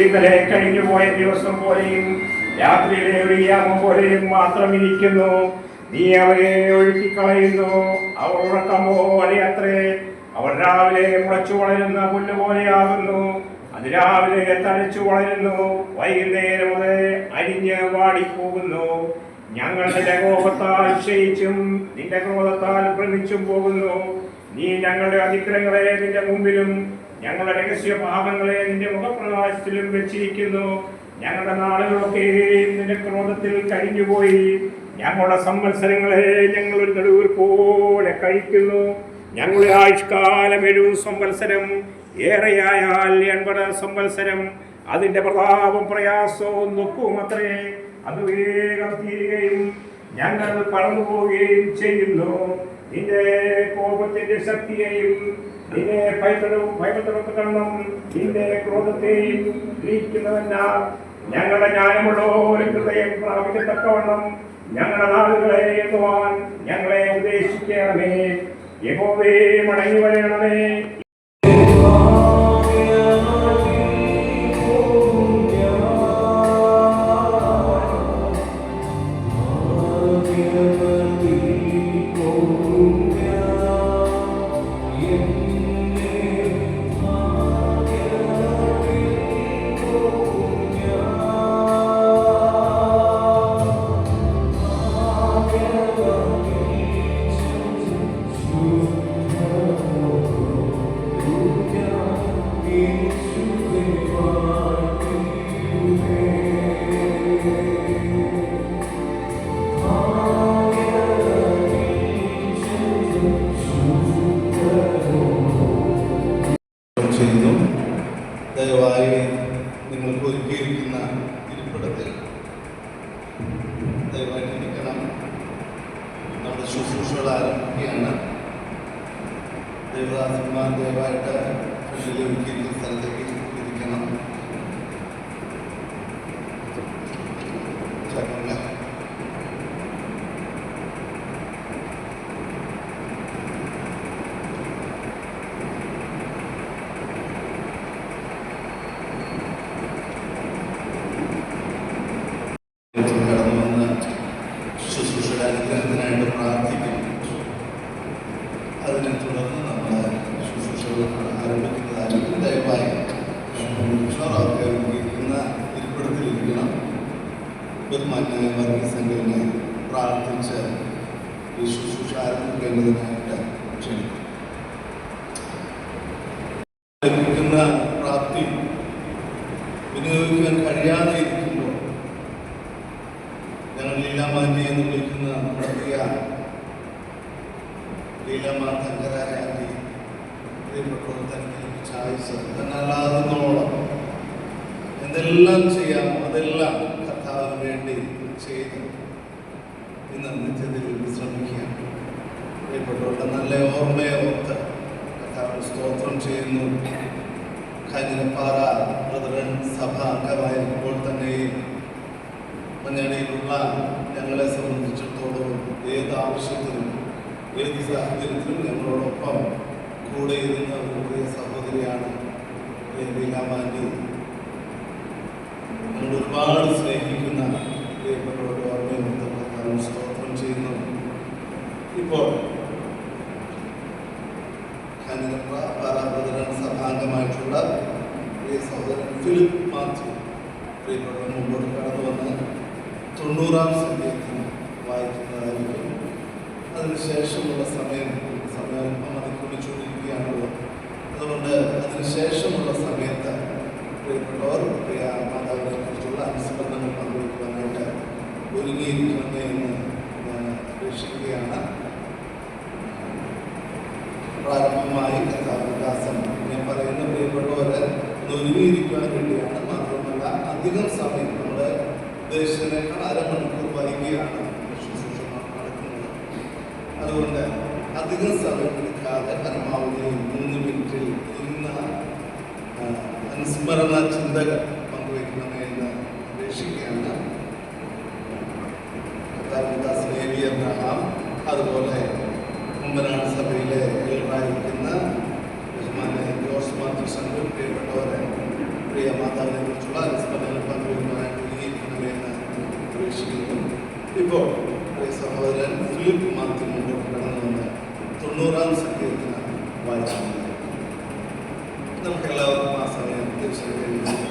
ഇന്നലെ കഴിഞ്ഞുപോയ ദിവസം പോലെയും രാത്രിയിലെ ഒരു യാമം പോലെയും മാത്രം ഇരിക്കുന്നു. നീ അവരെ ഒഴുക്കിക്കളയുന്നു. അവർ ഉറക്കം പോലെ അത്രേ. അവർ രാവിലെ മുളച്ചു വളരുന്ന പുല്ല് പോലെയാകുന്നു. അത് രാവിലെ തഴച്ചു വളരുന്നു, വൈകുന്നേരം അത് അരിഞ്ഞ് വാടിപ്പോകുന്നു. ഞങ്ങൾ നിന്റെ കോപത്താൽ ക്ഷയിച്ചും നിന്റെ ക്രോധത്താൽ ഭ്രമിച്ചും പോകുന്നു. നീ ഞങ്ങളുടെ അതിക്രമങ്ങളെ നിന്റെ മുമ്പിലും ഞങ്ങളുടെ രഹസ്യ പാപങ്ങളെ നിന്റെ മുഖപ്രകാശത്തിലും വെച്ചിരിക്കുന്നു. ഞങ്ങളുടെ നാളുകളൊക്കെയും നിന്റെ ക്രോധത്തിൽ കഴിഞ്ഞുപോയി. ഞങ്ങളുടെ സംവത്സരങ്ങളെ ഞങ്ങൾ ഒരു നെടുവീർ പോലെ കഴിക്കുന്നു. ഞങ്ങളുടെ ആയുഷ്കാലം 70 സംവത്സരം, ഏറെയായാൽ 80 സംവത്സരം. അതിന്റെ പ്രതാപം പ്രയാസവും ദുഃഖവും അത്രേ. അത് വേഗം തീരുകയും ഞങ്ങൾ കടന്നുപോവുകയും ചെയ്യുന്നു. നിന്റെ കോപത്തിന്റെ ശക്തിയെയും നിന്നെ ഭയപ്പെടുത്തണം. നിന്റെ ക്രോധത്തെയും ഗ്രഹിക്കുന്നവനാ. ഞങ്ങളുടെ ജ്ഞാനമുള്ള ഒരു ഹൃദയം പ്രാപിക്കത്തക്കവണ്ണം ഞങ്ങളുടെ നാളുകളെ എണ്ണുവാൻ ഞങ്ങളെ ഉപദേശിക്കണമേ. യഹോവേ, മടങ്ങി വരണമേ. ദയവായി നിങ്ങൾക്ക് ഒരുക്കിയിരിക്കുന്ന ഇരിപ്പിടത്തിൽ ദയവായി ഇരിക്കണം. നമ്മുടെ ശുശ്രൂഷകൾ ആരംഭിക്കുകയാണ്. ദൈവദാസന്മാർ ദയവായിട്ട് ഫ്രണ്ടിൽ ഒരുക്കിയിരിക്കുന്ന സ്ഥലത്തേക്ക് ഇരിക്കണം. അനുഗ്രഹത്തിനായിട്ട് പ്രാർത്ഥിക്കും. അതിനെ തുടർന്ന് നമ്മൾ ശുശ്രൂഷകൾ ആരംഭിക്കുന്നതായിരിക്കും. ദയവായി ഇരിക്കുന്ന ഇരിപ്പിടത്തിലിരിക്കണം. ബഹുമാന്യനായ വർഗീസംഘനെ പ്രാർത്ഥിച്ച് ഈ ശുശ്രൂഷ ആരംഭിക്കേണ്ടതിനായിട്ട് ക്ഷണിക്കും. ലഭിക്കുന്ന പ്രാപ്തി വിനിയോഗിക്കാൻ കഴിയാതെ ഇരിക്കുമ്പോൾ ഞങ്ങൾ ലീലാമാറ്റി എന്ന് വിളിക്കുന്ന നമ്മുടെ പ്രിയ ലീലാമാ തങ്കരാജി പ്രിയപ്പെട്ടവർ തന്നെ ലഭിച്ച ആയുസ് തന്നല്ലാതെന്നോളം എന്തെല്ലാം ചെയ്യാം അതെല്ലാം കർത്താവിന് വേണ്ടി ചെയ്ത് ഇന്ന് നിത്യത്തിൽ വിശ്രമിക്കുകയാണ്. പ്രിയപ്പെട്ടവരുടെ നല്ല ഓർമ്മയെ ഓർത്ത് കർത്താവിന് സ്തോത്രം ചെയ്യുന്നു. കാഞ്ഞിരപ്പാറ ബ്രദറൻ സഭ അംഗമായിരിക്കുമ്പോൾ തന്നെയും മഞ്ഞടിയിലുള്ള ഞങ്ങളെ സംബന്ധിച്ചിടത്തോളം ഏത് ആവശ്യത്തിനും ഏത് സാഹചര്യത്തിലും ഞങ്ങളോടൊപ്പം കൂടെ ഇരുന്ന ഒരു പ്രിയ സഹോദരിയാണ് ലീലാമാറ്റി. ഞങ്ങൾ ഒരുപാട് സ്നേഹിക്കുന്ന പ്രിയപ്പെട്ടവരുടെ ഓർമ്മയെ സ്തോത്രം ചെയ്യുന്നു. ഇപ്പോൾ ബ്രദറൻ സഭാംഗമായിട്ടുള്ള പ്രിയ സഹോദരൻ ഫിലിപ്പ് മാത്യു പ്രിയപ്പെട്ടവർ മുമ്പോട്ട് കടന്നു വന്ന് 90-ാം സംഖ്യത്തിൽ വായിക്കുന്നതായിരിക്കും. അതിനുശേഷമുള്ള സമയം അതിക്രമിച്ചുകൊണ്ടിരിക്കുകയാണല്ലോ. അതുകൊണ്ട് അതിനുശേഷമുള്ള സമയത്ത് പ്രിയപ്പെട്ടവർ പ്രിയ മാതാവിനെ കുറിച്ചുള്ള അനുസ്മരണങ്ങൾ പങ്കുവയ്ക്കുവാനായിട്ട് ഒരുങ്ങിയിരിക്കണമേ എന്ന് ഞാൻ അപേക്ഷിക്കുകയാണ്. പ്രാരംഭമായി കഥാവികാസം ഞാൻ പറയുന്ന പ്രിയപ്പെട്ടവരെ ഒരുങ്ങിയിരിക്കുവാൻ വേണ്ടിയാണ്. മാത്രമല്ല അധികം സമയം നമ്മുടെ ഉദ്ദേശിച്ചതിനേക്കാൾ അരമണിക്കൂർ വൈകിയാണ് ശുശ്രൂഷ നടക്കുന്നത്. അതുകൊണ്ട് അധികം സമയം എടുക്കാതെ പരമാവധി 3 മിനിറ്റിൽ ഇന്ന് അനുസ്മരണ ചിന്തകൾ പങ്കുവയ്ക്കണമേ എന്ന് അപേക്ഷിക്കുകയാണ്. കർത്താവിദാസ് ലേവി അബ്രഹാം, അതുപോലെ കുമ്പനാട് സഭയിലെ എൽഡറായിരിക്കുന്ന ബഹുമാന്യ ജോസ് മാത്യു സംഘം പ്രിയപ്പെട്ടവരെ പ്രിയ മാതാവിനെ കുറിച്ചുള്ള ഇപ്പോൾ സഹോദരൻ ഫിലിപ്പ് മാത്യു മുമ്പോട്ട് കടന്നു വന്ന് 90-ാം സങ്കീർത്തനം വായിച്ചു. നമുക്ക് എല്ലാവർക്കും ആ സമയം തീർച്ചയായിട്ടും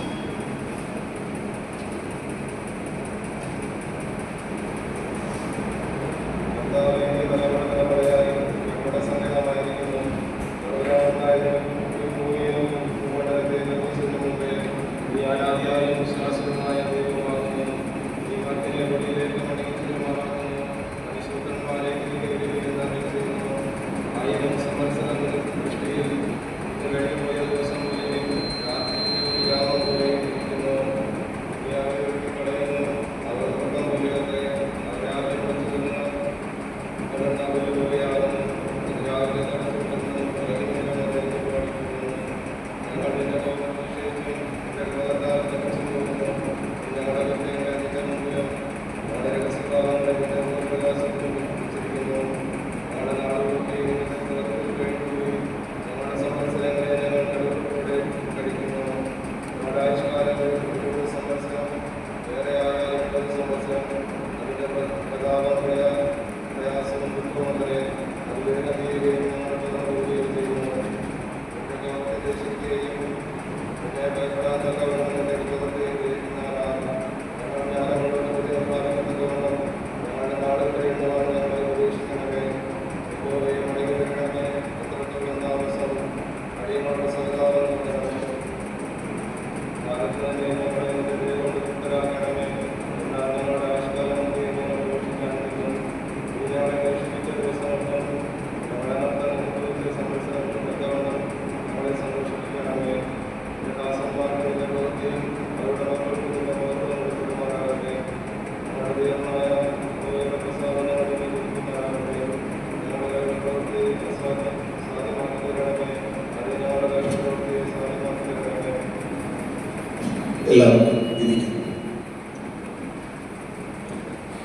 എല്ലാവർക്കും ഇരിക്കും.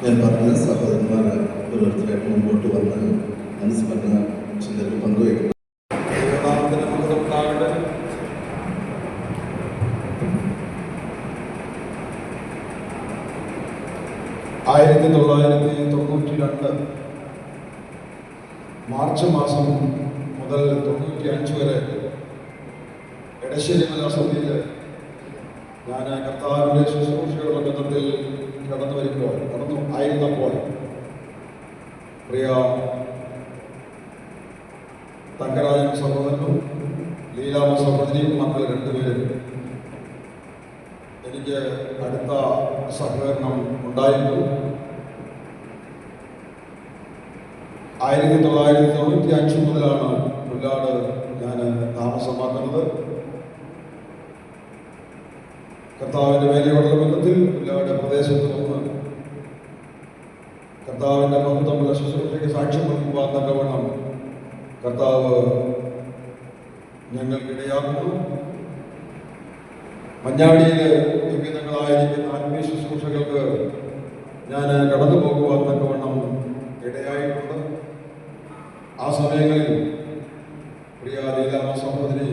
ഞാൻ പറഞ്ഞ സഹോദരന്മാർ ഓരോരുത്തരായിട്ട് മുമ്പോട്ട് വന്ന് മനസ്സ് പറഞ്ഞ ചിന്തകൾ പങ്കുവയ്ക്കുന്നു. ആയിരത്തി 1992 മാർച്ച് മാസം മുതൽ 95 വരെ എടശ്ശേരി മലാസഭയിൽ ഞാൻ കർത്താവിൻ്റെ ശുശ്രൂഷകളുടെ ബന്ധത്തിൽ ആയിരുന്നപ്പോൾ പ്രിയ തങ്കരാജൻ സഹോദരനും ലീലാമ സഹോദരിയും മക്കൾ രണ്ടുപേരും എനിക്ക് അടുത്ത സഹകരണം ഉണ്ടായിരുന്നു. 1995 മുതലാണ് പുല്ലാട് ഞാൻ താമസമാക്കുന്നത്. കർത്താവിൻ്റെ വേലയോടുള്ള ബന്ധത്തിൽ പുല്ലാട് പ്രദേശത്ത് വന്ന് കർത്താവിൻ്റെ മഹത്വമുള്ള ശുശ്രൂഷയ്ക്ക് സാക്ഷ്യം നൽകുവാൻ തക്കവണ്ണം കർത്താവ് ഞങ്ങൾക്കിടയാക്കുന്നു. മഞ്ഞാടിയിൽ വിവിധങ്ങളായിരിക്കുന്ന ആത്മീയ ശുശ്രൂഷകൾക്ക് ഞാൻ കടന്നു പോകുവാൻ തക്കവണ്ണം ഇടയായിട്ടുണ്ട്. ആ സമയങ്ങളിൽ പ്രിയ ലീലാമ സഹോദരി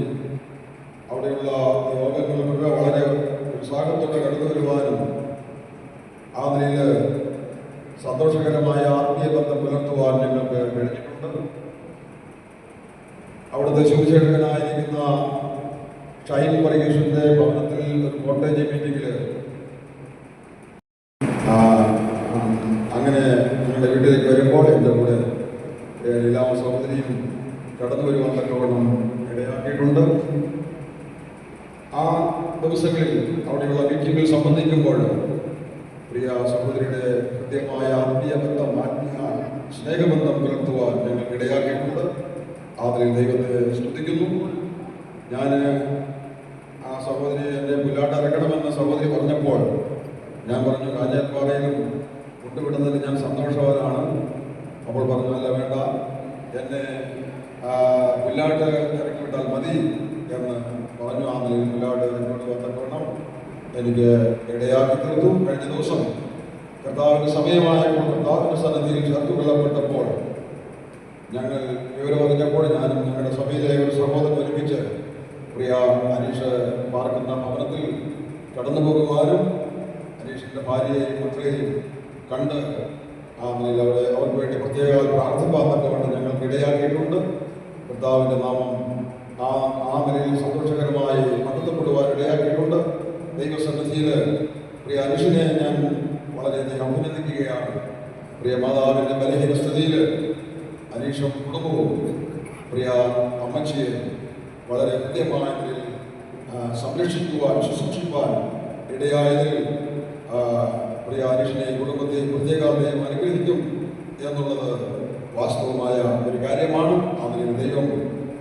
അവിടെയുള്ള യോഗങ്ങൾക്കൊക്കെ വളരെ ഉത്സാഹത്തോടെ കടന്നു വരുവാനും ആ നിലയിൽ സന്തോഷകരമായ ആത്മീയ ബന്ധം പുലർത്തുവാൻ ഞങ്ങൾക്ക് കഴിഞ്ഞിട്ടുണ്ട്. അവിടുത്തെ സുവിശേഷകനായിരിക്കുന്ന ഷൈൻ പരികേഷിൻ്റെ ഭവനത്തിൽ ഒരു കോട്ടേജ് മീറ്റിങ്ങിൽ അങ്ങനെ ഞങ്ങളുടെ വീട്ടിലേക്ക് വരുമ്പോൾ എൻ്റെ കൂടെ ലീലാമ സഹോദരിയും കടന്നു വരുവാൻ തക്കവണ്ണം ഇടയാക്കിയിട്ടുണ്ട്. ആ ദിവസങ്ങളിൽ അവിടെയുള്ള മീറ്റിങ്ങിൽ സംബന്ധിക്കുമ്പോൾ പ്രിയ സഹോദരിയുടെ കൃത്യമായ ആത്മീയ ബന്ധം, ആത്മീയ സ്നേഹബന്ധം പുലർത്തുവാൻ ഞങ്ങൾക്ക് ഇടയാക്കിയിട്ടുണ്ട്. അതിൽ ദൈവത്തെ സ്തുതിക്കുന്നു. ഞാൻ ആ സഹോദരി എന്നെ പുല്ലാട്ട് ഇറക്കണമെന്ന് സഹോദരി പറഞ്ഞപ്പോൾ ഞാൻ പറഞ്ഞു, കാഞ്ഞാൽപ്പാറയിലും കൊണ്ടുവിടുന്നതിൽ ഞാൻ സന്തോഷവാനാണ്. അപ്പോൾ പറഞ്ഞു, അല്ല വേണ്ട, എന്നെ പുല്ലാട്ട് ഇറക്കി വിട്ടാൽ മതി എന്ന് പറഞ്ഞു. ആ നിലയിൽ പുല്ലാട്ട് ഇറക്കി വന്നപ്പോഴണം എനിക്ക് ഇടയാക്കി തീർത്തു. കഴിഞ്ഞ ദിവസം കർത്താവിൻ്റെ സമയമായപ്പോൾ കർത്താവിൻ്റെ സന്നിധിയിൽ ചേർത്തുകൊള്ളപ്പെട്ടപ്പോൾ ഞങ്ങൾ വിവരം അറിഞ്ഞപ്പോൾ ഞാനും ഞങ്ങളുടെ സഭയിലെ ഒരു സഹോദരൻ ഒരുമിച്ച് പ്രിയ അനീഷ് പാർക്കുന്ന ഭവനത്തിൽ കടന്നു പോകുവാനും അനീഷിൻ്റെ ഭാര്യയെയും മക്കളെയും കണ്ട് ആ നിലയിൽ അവർക്ക് വേണ്ടി പ്രത്യേക പ്രാർത്ഥിപ്പാൻ തക്കവണ്ണം ഞങ്ങൾക്ക് ഇടയാക്കിയിട്ടുണ്ട്. കർത്താവിൻ്റെ നാമം ആ നിലയിൽ സന്തോഷകരമായി മഹത്വപ്പെടുവാൻ ഇടയാക്കിയിട്ടുണ്ട്. ദൈവസന്നിധിയിൽ പ്രിയ അനുഷിനെ ഞാൻ വളരെയധികം അഭിനന്ദിക്കുകയാണ്. പ്രിയ മാതാവിൻ്റെ ബലഹീന സ്ഥിതിയിൽ അനീഷും കുടുംബവും പ്രിയ അമ്മച്ചിയെ വളരെ കൃത്യമായ നിലയിൽ സംരക്ഷിക്കുവാൻ ശുശ്രൂഷിക്കുവാൻ ഇടയായതിൽ പ്രിയ അനീഷിനെയും കുടുംബത്തെയും പ്രത്യേകതയും അനുഗ്രഹിക്കും എന്നുള്ളത് വാസ്തവമായ ഒരു കാര്യമാണ്. അതിന് ദൈവം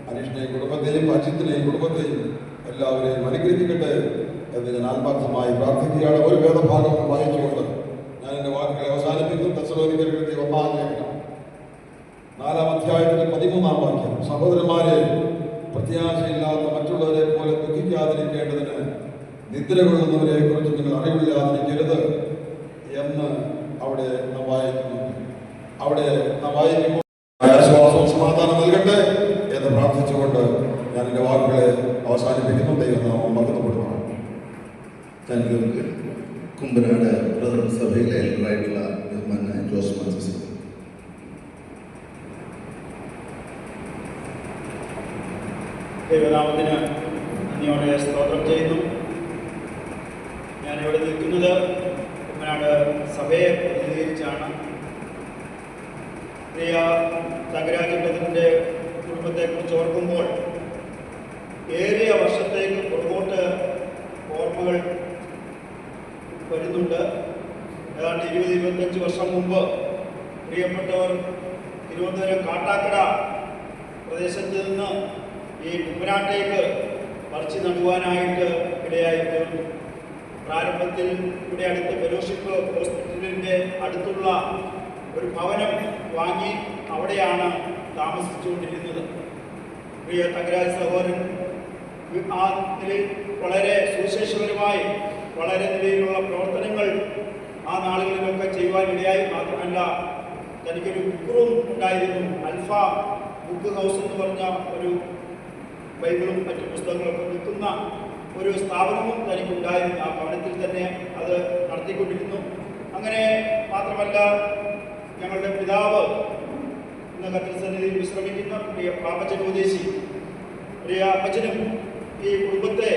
അനീഷിനെയും കുടുംബത്തെയും അജിത്തിനെയും കുടുംബത്തെയും എല്ലാവരെയും അനുഗ്രഹിക്കട്ടെ എന്ന് ഞാൻ ആത്മാർത്ഥമായി പ്രാർത്ഥിക്കുകയാണ്. ഒരു വേദഭാഗം വായിച്ചുകൊണ്ട് ഞാൻ എൻ്റെ വാക്കുകളെ അവസാനിപ്പിക്കും. തെസ്സലോനിക്കർക്ക് എഴുതിയ 1-ാം ലേഖനം 4-ാം അധ്യായത്തിലെ 13-ാം വാക്യം. സഹോദരന്മാരെ, പ്രത്യാശയില്ലാത്ത മറ്റുള്ളവരെ പോലെ ദുഃഖിക്കാതിരിക്കേണ്ടതിന് നിദ്ര കൊള്ളുന്നവരെ കുറിച്ച് നിങ്ങൾ അറിവില്ലാതിരിക്കരുത് എന്ന് അവിടെ നാം വായിക്കുമ്പോൾ ആശ്വാസവും സമാധാനം നൽകട്ടെ എന്ന് പ്രാർത്ഥിച്ചുകൊണ്ട് ഞാൻ എൻ്റെ വാക്കുകളെ അവസാനിപ്പിക്കുന്നു. ദൈവനാമം മഹത്വപ്പെടുന്നു. ഞാൻ കുമ്പനാട് ബ്രദർ സഭയിലെ എൽഡറായിട്ടുള്ള ബഹുമാനായ ജോസ് മാത്യൂസ്. ദൈവനാമത്തിന് നന്ദിയോടെ സ്തോത്രം ചെയ്യുന്നു. ഞാനിവിടെ നിൽക്കുന്നത് കുമ്പനാട് സഭയെ പ്രതിനിധീകരിച്ചാണ്. പ്രിയ തങ്കരാജ് ബ്രദറിൻ്റെ കുടുംബത്തെക്കുറിച്ച് ഓർക്കുമ്പോൾ ഏറിയ വർഷത്തേക്ക് പുറകോട്ട് ഓർമ്മകൾ വരുന്നുണ്ട്. ഏതാണ്ട് 20-25 വർഷം മുമ്പ് പ്രിയപ്പെട്ടവർ തിരുവനന്തപുരം കാട്ടാക്കട പ്രദേശത്ത് നിന്ന് ഈ കുമ്പനാട്ടേക്ക് പറിച്ചു നടുവാനായിട്ട് ഇടയായി തീർന്നു. പ്രാരംഭത്തിൽ ഇവിടെ അടുത്ത് ഫെലോഷിപ്പ് ഹോസ്പിറ്റലിൻ്റെ അടുത്തുള്ള ഒരു ഭവനം വാങ്ങി അവിടെയാണ് താമസിച്ചുകൊണ്ടിരുന്നത്. പ്രിയ തങ്കരാജ് സഹോദരൻ ആ നിലയിൽ വളരെ സുവിശേഷപരമായി വളരെ നിലയിലുള്ള പ്രവർത്തനങ്ങൾ ആ നാളുകളിലൊക്കെ ചെയ്യുവാൻ ഇടയായി. മാത്രമല്ല തനിക്കൊരു ബുക്ക് റൂം ഉണ്ടായിരുന്നു. അൽഫ ബുക്ക് ഹൗസ് എന്ന് പറഞ്ഞ ഒരു ബൈബിളും മറ്റു പുസ്തകങ്ങളൊക്കെ വിൽക്കുന്ന ഒരു സ്ഥാപനവും തനിക്കുണ്ടായിരുന്നു. ആ ഭവനത്തിൽ തന്നെ അത് നടത്തിക്കൊണ്ടിരുന്നു. അങ്ങനെ മാത്രമല്ല ഞങ്ങളുടെ പിതാവ് ഇന്ന് കർത്തൃസന്നിധിയിൽ വിശ്രമിക്കുന്ന പ്രിയ പാപ്പച്ചൻ ഉപദേശി പ്രിയ അപ്പച്ചനും ഈ കുടുംബത്തെ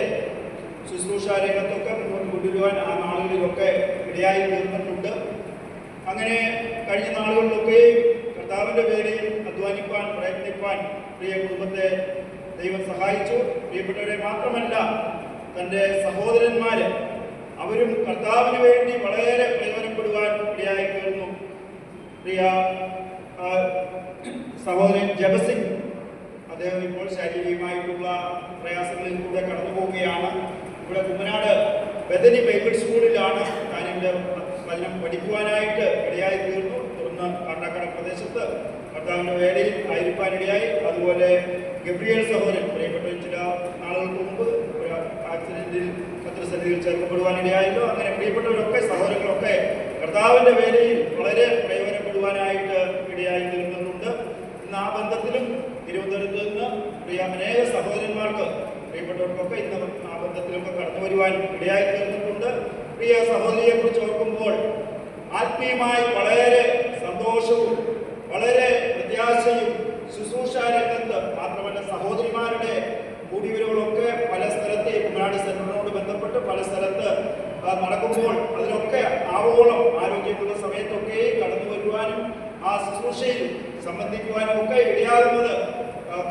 ശുശ്രൂഷ രംഗത്തൊക്കെ മുന്നോട്ട് കൊണ്ടുവരുവാൻ ആ നാളുകളിലൊക്കെ ഇടയായി തീർന്നിട്ടുണ്ട്. അങ്ങനെ കഴിഞ്ഞ നാളുകളിലൊക്കെ കർത്താവിൻ്റെ പേരിൽ അധ്വാനിപ്പാൻ പ്രയത്നിപ്പാൻ പ്രിയ കുടുംബത്തെ ദൈവം സഹായിച്ചു. പ്രിയപ്പെട്ടവരെ മാത്രമല്ല തൻ്റെ സഹോദരന്മാർ അവരും കർത്താവിന് വേണ്ടി വളരെ പ്രയോജനപ്പെടുവാൻ ഇടയായി തീർന്നു. പ്രിയ സഹോദരൻ ജപസിംഗ് അദ്ദേഹം ഇപ്പോൾ ശാരീരികമായിട്ടുള്ള പ്രയാസങ്ങളിൽ കൂടെ കടന്നു പോവുകയാണ്. ഇവിടെ കുമ്പനാട് ബദനി ബൈബിൾ സ്കൂളിലാണ് താനിവിടെ വചനം പഠിക്കുവാനായിട്ട് ഇടയായി തീർന്നു. തുടർന്ന് കാട്ടാക്കട പ്രദേശത്ത് കർത്താവിൻ്റെ വേലയിൽ ആയിരിക്കാനിടയായി. അതുപോലെ ഗബ്രിയേൽ സഹോദരൻ പ്രിയപ്പെട്ട ചില നാളുകൾക്ക് മുമ്പ് ഒരു ആക്സിഡന്റിൽ കർത്തൃസന്നിധിയിൽ ചേർക്കപ്പെടുവാനിടയായല്ലോ. അങ്ങനെ പ്രിയപ്പെട്ടവരൊക്കെ സഹോദരങ്ങളൊക്കെ കർത്താവിൻ്റെ വേലയിൽ വളരെ പ്രയോജനപ്പെടുവാനായിട്ട് ഇടയായി തീർന്നിട്ടുണ്ട്. ഇന്ന് ആ ബന്ധത്തിലും തിരുവനന്തപുരത്ത് നിന്ന് പ്രിയ അനേക സഹോദരന്മാർക്ക് പ്രിയപ്പെട്ടവർക്കൊക്കെ ഇന്ന് ആ ബന്ധത്തിലൊക്കെ കടന്നു വരുവാൻ ഇടയായി തീർന്നിട്ടുണ്ട്. പ്രിയ സഹോദരിയെ കുറിച്ച് ഓർക്കുമ്പോൾ ആത്മീയമായി വളരെ സന്തോഷവും വളരെ പ്രത്യാശയും ശുശ്രൂഷ രംഗത്ത് മാത്രമല്ല സഹോദരിമാരുടെ കൂടിവരവുകളൊക്കെ പല സ്ഥലത്ത് കുമ്പനാട് സെന്ററിനോട് ബന്ധപ്പെട്ട് പല സ്ഥലത്ത് നടക്കുമ്പോൾ അതിലൊക്കെ ആവോളം ആരോഗ്യമുള്ള സമയത്തൊക്കെ കടന്നു വരുവാനും ആ ശുശ്രൂഷയിൽ സംബന്ധിക്കുവാനും ഒക്കെ ഇടയാകുന്നത്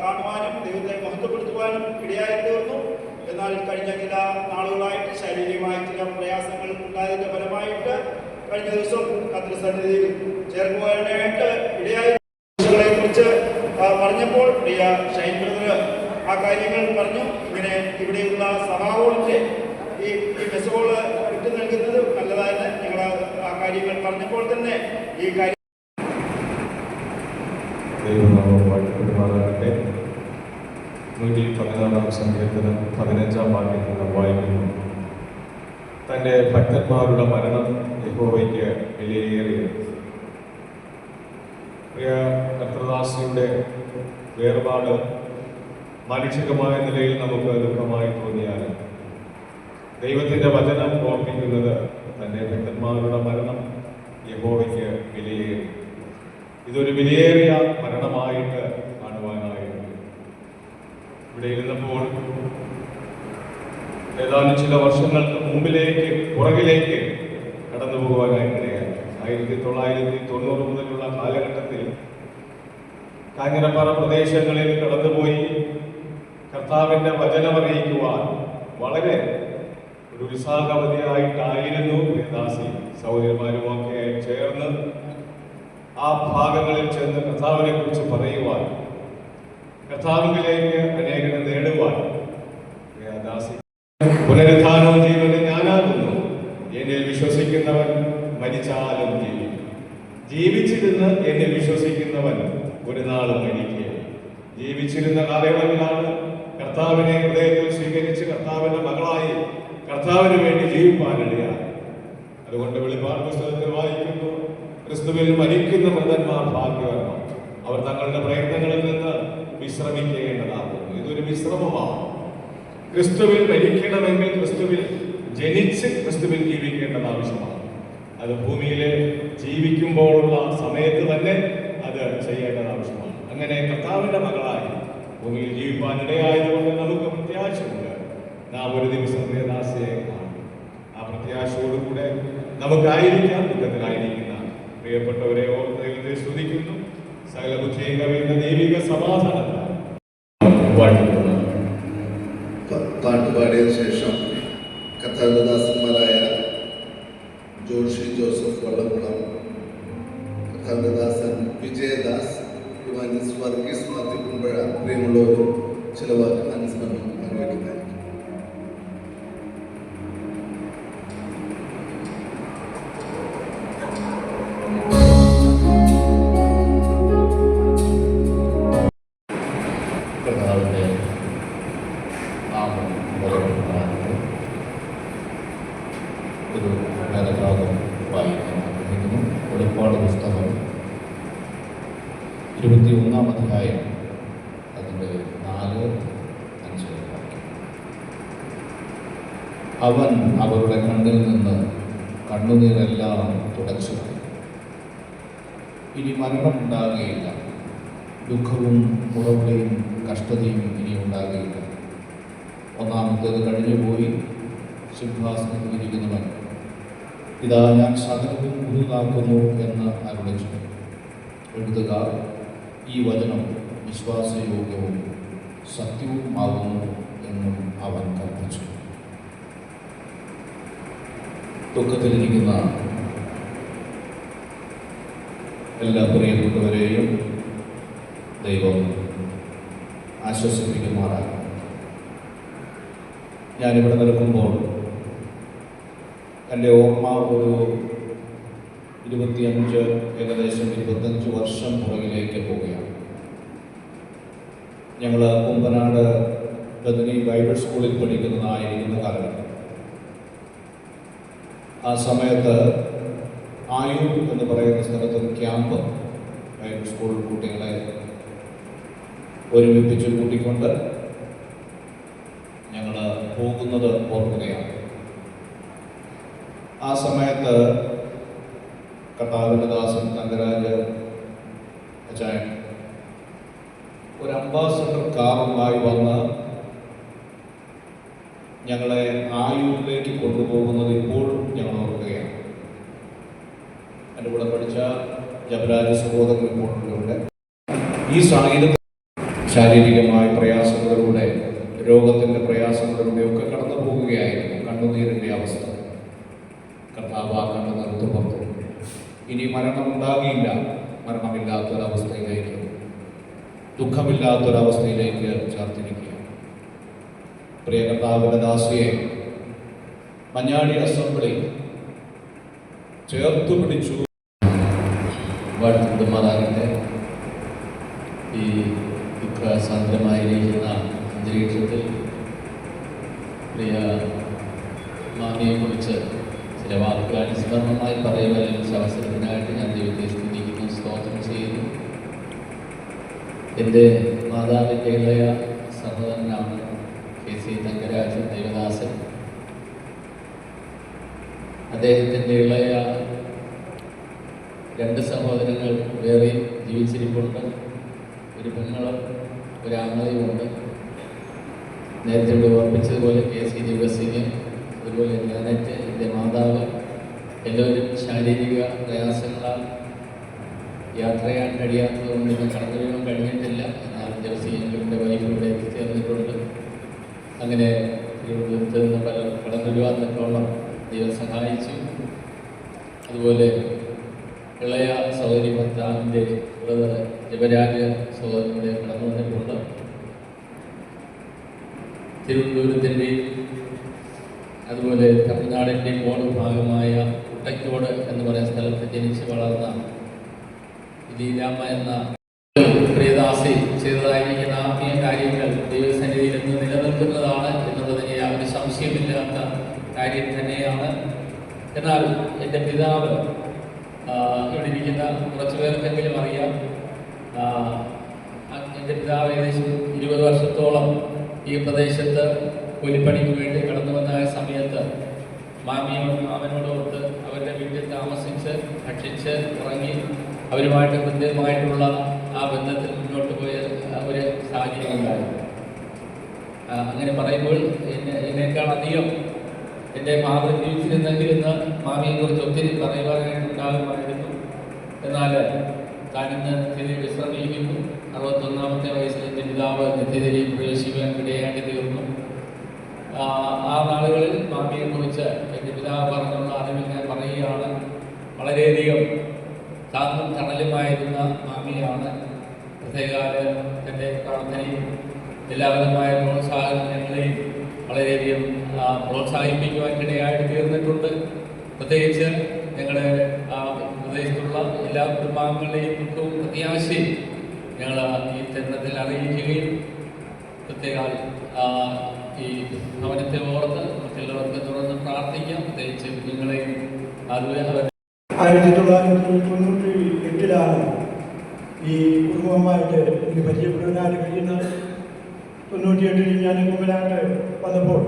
കാണുവാനും ദൈവത്തെ മഹത്വപ്പെടുത്തുവാനും ഇടയായി തീർന്നു. എന്നാൽ കഴിഞ്ഞ ചില നാളുകളായിട്ട് ശാരീരികമായ ചില പ്രയാസങ്ങൾ ഉണ്ടായതിൻ്റെ ഫലമായിട്ട് കഴിഞ്ഞ ദിവസം കർത്തൃസന്നിധിയിൽ ചേർക്കുവാനായിട്ട് ഇടയായി കുറിച്ച് പറഞ്ഞപ്പോൾ പ്രിയ ഷൈൻ ബ്രദർ ആ കാര്യങ്ങൾ പറഞ്ഞു. ഇങ്ങനെ ഇവിടെയുള്ള സഭാഹോളിൻ്റെ ഈ മെസ്സോള് വിട്ടു നൽകുന്നത് നല്ലതായെന്ന് ഞങ്ങൾ ആ കാര്യങ്ങൾ പറഞ്ഞപ്പോൾ തന്നെ ഈ കാര്യം വാഴ്ത്തപ്പെടുമാറാകട്ടെ. 114-ാം സങ്കീർത്തനം 15-ാം വാക്യത്തിൽ നാം വായിക്കുന്നു, തൻ്റെ ഭക്തന്മാരുടെ മരണം യഹോവയ്ക്ക് വിലയേറിയത്. പ്രിയ കർത്തൃദാസിയുടെ വേർപാട് മാനുഷികമായ നിലയിൽ നമുക്ക് ദുഃഖമായി തോന്നിയാലും ദൈവത്തിൻ്റെ വചനം ഓർമ്മിക്കുന്നത് തൻ്റെ ഭക്തന്മാരുടെ മരണം യഹോവയ്ക്ക് വിലയേറി. ഇതൊരു വിലയേറിയ മരണമായിട്ട് കാണുവാനായിരുന്നു. ഇവിടെ ഇരുന്നപ്പോൾ ഏതാനും ചില വർഷങ്ങൾക്ക് പുറകിലേക്ക് കടന്നു പോകുവാനായിട്ടിടയായി. 1990 മുതലുള്ള കാലഘട്ടത്തിൽ കാഞ്ഞിരപ്പാറ പ്രദേശങ്ങളിൽ കടന്നുപോയി കർത്താവിൻ്റെ വചനമറിയിക്കുവാൻ വളരെ ഒരു ഉത്സാഹവതിയായിട്ടായിരുന്നു പ്രിയദാസി. സഹോദരന്മാരുമൊക്കെ ചേർന്ന് ആ ഭാഗങ്ങളിൽ ചെന്ന് കർത്താവിനെ കുറിച്ച് പറയുവാൻ, കർത്താവിലേക്ക് അനേകരെ നേടുവാൻ പ്രിയദാസി പുനരുത്ഥാനവും ജീവനും ഞാനാകുന്നു, എന്നിൽ വിശ്വസിക്കുന്നവൻ മരിച്ചാലും ജീവിച്ചിരുന്ന് എന്നിൽ വിശ്വസിക്കുന്നവൻ ഒരു നാളും മരിക്കുകയില്ല. ജീവിച്ചിരുന്ന കാലയളവിലാണ് കർത്താവിനെ ഹൃദയത്തിൽ സ്വീകരിച്ച് കർത്താവിന്റെ മകളായി കർത്താവിന് വേണ്ടി ജീവിപ്പാനിടയാണ്. അതുകൊണ്ട് വെളിപ്പാട് പുസ്തകത്തിൽ വായിക്കുന്നു, ക്രിസ്തുവിൽ മരിക്കുന്ന മൃതന്മാർ ഭാഗ്യവാന്മാർ, അവർ തങ്ങളുടെ പ്രയത്നങ്ങളിൽ നിന്ന് വിശ്രമിക്കേണ്ടതാകുന്നു. ഇതൊരു വിശ്രമമാണ്. ക്രിസ്തുവിൽ മരിക്കണമെങ്കിൽ ക്രിസ്തുവിൽ ജനിച്ച് ക്രിസ്തുവിൽ ജീവിക്കേണ്ടത് ആവശ്യമാണ്. അത് ഭൂമിയിലെ ജീവിക്കുമ്പോഴുള്ള സമയത്ത് തന്നെ അത് ചെയ്യേണ്ടത് ആവശ്യമാണ്. അങ്ങനെ കർത്താവിന്റെ മകളായി ഭൂമിയിൽ ജീവിപ്പാനിടയായതുകൊണ്ട് നമുക്ക് പ്രത്യാശയുണ്ട്. നാം ഒരു ദിവസം പ്രിയദാസിയെ കാണും. ആ പ്രത്യാശയോടുകൂടെ നമുക്കായിരിക്കാം. ദുഃഖത്തിലായിരിക്കുന്ന പ്രിയപ്പെട്ടവരെ ഓർത്ത് ദൈവത്തെ സ്തുതിക്കുന്നു. സകല ബുദ്ധിയും കവിയുന്ന ദൈവിക സമാധാനത്താൽ പാട്ടുപാടിയതിനു ശേഷം കർത്താവിദാസന്മാരായ ജോഷി ജോസഫ് വള്ളംകുളം, കർത്താവിദാസൻ വിജയദാസ്, യുവാനിസ് വർഗീസ് മാത്യു കുമ്പഴ, പ്രിയമുള്ളവരും ചില വാക്കുകൾ അനുസ്മരണം പങ്കുവയ്ക്കുന്നതായിരിക്കും. ഒരു വേദഭാഗം വായിക്കാൻ ആഗ്രഹിക്കുന്നു. വെളിപ്പാട് പുസ്തകം 21-ാം അധ്യായം അതിൻ്റെ 4-5 വാക്യം. അവൻ അവരുടെ കണ്ണിൽ നിന്ന് കണ്ണുനീരെല്ലാം തുടച്ചു. ഇനി മരണമുണ്ടാകുകയില്ല, ദുഃഖവും മുറവിളിയും കഷ്ടതയും ഇനി ഉണ്ടാകുകയില്ല. ഒന്നാമത്തേത് കഴിഞ്ഞുപോയി. സിംഹാസനത്തിൽ ഇരിക്കുന്നവൻ, ഇതാ ഞാൻ സകലവും പുതുതാക്കുന്നു എന്ന് അരുളിച്ചു. എഴുതുകാർ, ഈ വചനം വിശ്വാസയോഗ്യവും സത്യവുമാകുന്നു എന്നും അവൻ കൽപ്പിച്ചു. ദുഃഖത്തിലിരിക്കുന്ന എല്ലാ പ്രിയപ്പെട്ടവരെയും ദൈവം ആശ്വസിപ്പിക്കുമാറാകും. ഞാനിവിടെ നിൽക്കുമ്പോൾ എൻ്റെ ഓർമ്മ ഒരു 25 വർഷം പുറകിലേക്ക് പോവുകയാണ്. ഞങ്ങൾ കുമ്പനാട് ബദനി ബൈബിൾ സ്കൂളിൽ പഠിക്കുന്നതായിരിക്കുന്ന കാലഘട്ടം. ആ സമയത്ത് ആയൂർ എന്ന് പറയുന്ന സ്ഥലത്ത് ക്യാമ്പ് ബൈബിൾ സ്കൂൾ കുട്ടികളെ ഒരുമിപ്പിച്ച് കൂട്ടിക്കൊണ്ട് ഞങ്ങൾ പോകുന്നത് ഓർക്കുകയാണ്. ആ സമയത്ത് കർത്താവിൻ്റെ ദാസൻ തങ്കരാജ് അച്ചായൻ ഒരു അംബാസഡർ കാറുമായി വന്ന് ഞങ്ങളെ ആയൂരിലേക്ക് കൊണ്ടുപോകുന്നത് ഇപ്പോഴും ഞങ്ങൾ ഓർക്കുകയാണ്. എൻ്റെ കൂടെ പഠിച്ച ജബരാജ് സഹോദരൻ ഇപ്പോഴുണ്ട്. ഈ സാഹചര്യത്തിൽ ശാരീരികമായ പ്രയാസങ്ങളിലൂടെ, രോഗത്തിൻ്റെ പ്രയാസങ്ങളിലൂടെ ഒക്കെ കടന്നു പോവുകയായിരുന്നു. കണ്ണുനീരിൻ്റെ അവസ്ഥ കർത്താവ് ആ കണ്ണു നിർത്തുപുറത്തു. ഇനി മരണമുണ്ടാകില്ല, മരണമില്ലാത്തൊരവസ്ഥയിലേക്ക്, ദുഃഖമില്ലാത്തൊരവസ്ഥയിലേക്ക് ചേർത്തിരിക്കുക. പ്രിയ കർത്താവിൻ്റെ ദാസിയെ മഞ്ഞാടി അസംബ്ലി ചേർത്തു പിടിച്ചു. വാഴ്ത്തുമാറാകട്ടെ. ഈ ദുഃഖസാന്ദ്രമായിരിക്കുന്ന അന്തരീക്ഷത്തിൽ പ്രിയ മാമിയെക്കുറിച്ച് ചില വാക്കുകൾ അനുസ്മരണമായി പറയുവാൻ അവസരത്തിനായിട്ട് ഞാൻ ദൈവത്തെ സ്തുതിക്കുന്നു, സ്തോത്രം ചെയ്യുന്നു. എൻ്റെ മാതാവിൻ്റെ ഇളയ സഹോദരനാണ് KC തങ്കരാജൻ ദേവദാസൻ. അദ്ദേഹത്തിൻ്റെ ഇളയ 2 സഹോദരങ്ങൾ വേറെ ജീവിച്ചിരിപ്പുണ്ട്. ഒരു പെങ്ങളും ഒരാങ്ങളയുമുണ്ട്. നേരത്തെ ഇവിടെ ഓർപ്പിച്ചതുപോലെ KC ദിവസിന്, അതുപോലെ ഞാനറ്റ്, എൻ്റെ മാതാവ്, എല്ലാവരും ശാരീരിക പ്രയാസങ്ങളാൽ യാത്ര ചെയ്യാൻ കഴിയാത്തതുകൊണ്ട് ഇന്ന് കടന്നു വരാൻ കഴിഞ്ഞിട്ടില്ല. എന്നാൽ ദിവസിൻ്റെ വൈഫ് ഇവിടെ എത്തിച്ചേർന്നിട്ടുണ്ട്. അങ്ങനെ തിരുവനന്തപുരത്ത് നിന്ന് കടന്നു വരുവാൻ തക്കോളം ദൈവം സഹായിച്ചു. അതുപോലെ ഇളയ സഹോദരി ഭർത്താവിൻ്റെ ബ്രദർ ജപരാജ് സഹോദരൻ്റെ കടന്നു വന്നിട്ടുണ്ട്. തിരുവനന്തപുരത്തിൻ്റെയും അതുപോലെ തമിഴ്നാടിൻ്റെയും മോഡ് ഭാഗമായ കുട്ടക്കോട് എന്ന് പറയുന്ന സ്ഥലത്ത് ജനിച്ച് വളർന്ന ലീലാമ്മ എന്ന പ്രിയദാസി ചെയ്തതായിരിക്കുന്ന ആത്മീയ കാര്യങ്ങൾ ദൈവസന്നിധിയിൽ നിന്ന് നിലനിൽക്കുന്നതാണ് എന്നുള്ളതിന് യാതൊരു സംശയമില്ലാത്ത കാര്യം തന്നെയാണ്. എന്നാൽ എൻ്റെ പിതാവ്, ഇവിടെ ഇരിക്കുന്ന കുറച്ച് പേർക്കെങ്കിലും അറിയാം, എൻ്റെ പിതാവ് ഏകദേശം 20 വർഷത്തോളം ഈ പ്രദേശത്ത് കൂലിപ്പണിക്ക് വേണ്ടി കടന്നു വന്ന സമയത്ത് മാമിയോടും മാമനോടൊത്ത് അവരുടെ വീട്ടിൽ താമസിച്ച് ഭക്ഷിച്ച് ഉറങ്ങി അവരുമായിട്ട് കൃത്യമായിട്ടുള്ള ആ ബന്ധത്തിൽ മുന്നോട്ട് പോയ ഒരു സാഹചര്യം ഉണ്ടായിരുന്നു. അങ്ങനെ പറയുമ്പോൾ എന്നേക്കാൾ അധികം എൻ്റെ ഫാദർ ജീവിച്ചിരുന്നെങ്കിൽ ഇന്ന് മാമിയെക്കുറിച്ച് ഒത്തിരി പറയുവാനായിട്ടുണ്ടാകുമായിരുന്നു. എന്നാൽ താനിന്ന് നിത്യതയിൽ വിശ്രമിക്കുന്നു. 61ാമത്തെ വയസ്സിൽ എൻ്റെ പിതാവ് നിത്യതയിൽ പ്രവേശിക്കുവാൻ ഇടയാക്കി തീർന്നു. ആ നാളുകളിൽ മാമിയെക്കുറിച്ച് എൻ്റെ പിതാവ് പറഞ്ഞുള്ള അറിവിൽ ഞാൻ പറയുകയാണ്. വളരെയധികം താങ്ങും തണലുമായിരുന്ന മാമിയാണ്. പ്രത്യേകാല എൻ്റെ പ്രാർത്ഥനയും എല്ലാവിധമായ പ്രോത്സാഹനങ്ങളെയും വളരെയധികം പ്രോത്സാഹിപ്പിക്കുവാൻ ഇടയായിട്ട് തീർന്നിട്ടുണ്ട്. പ്രത്യേകിച്ച് ഞങ്ങളുടെ പ്രദേശത്തുള്ള എല്ലാ കുടുംബാംഗങ്ങളുടെയും ദുഃഖവും പ്രത്യാശയും ഞങ്ങൾ ഈ തരുണത്തിൽ അറിയിക്കുകയും പ്രത്യേക ഈ ഭവനത്തെ ഓർത്ത് മറ്റുള്ളവർക്ക് തുറന്ന് പ്രാർത്ഥിക്കാം. പ്രത്യേകിച്ച് കുഞ്ഞുങ്ങളെയും അതുപോലെ 1998 ഈ കുടുംബമായിട്ട് എനിക്ക് പരിചയപ്പെടുവാനായിട്ട് കഴിയുന്നത്. 98 ഞാൻ കുമ്പനാട്ട് വന്നപ്പോൾ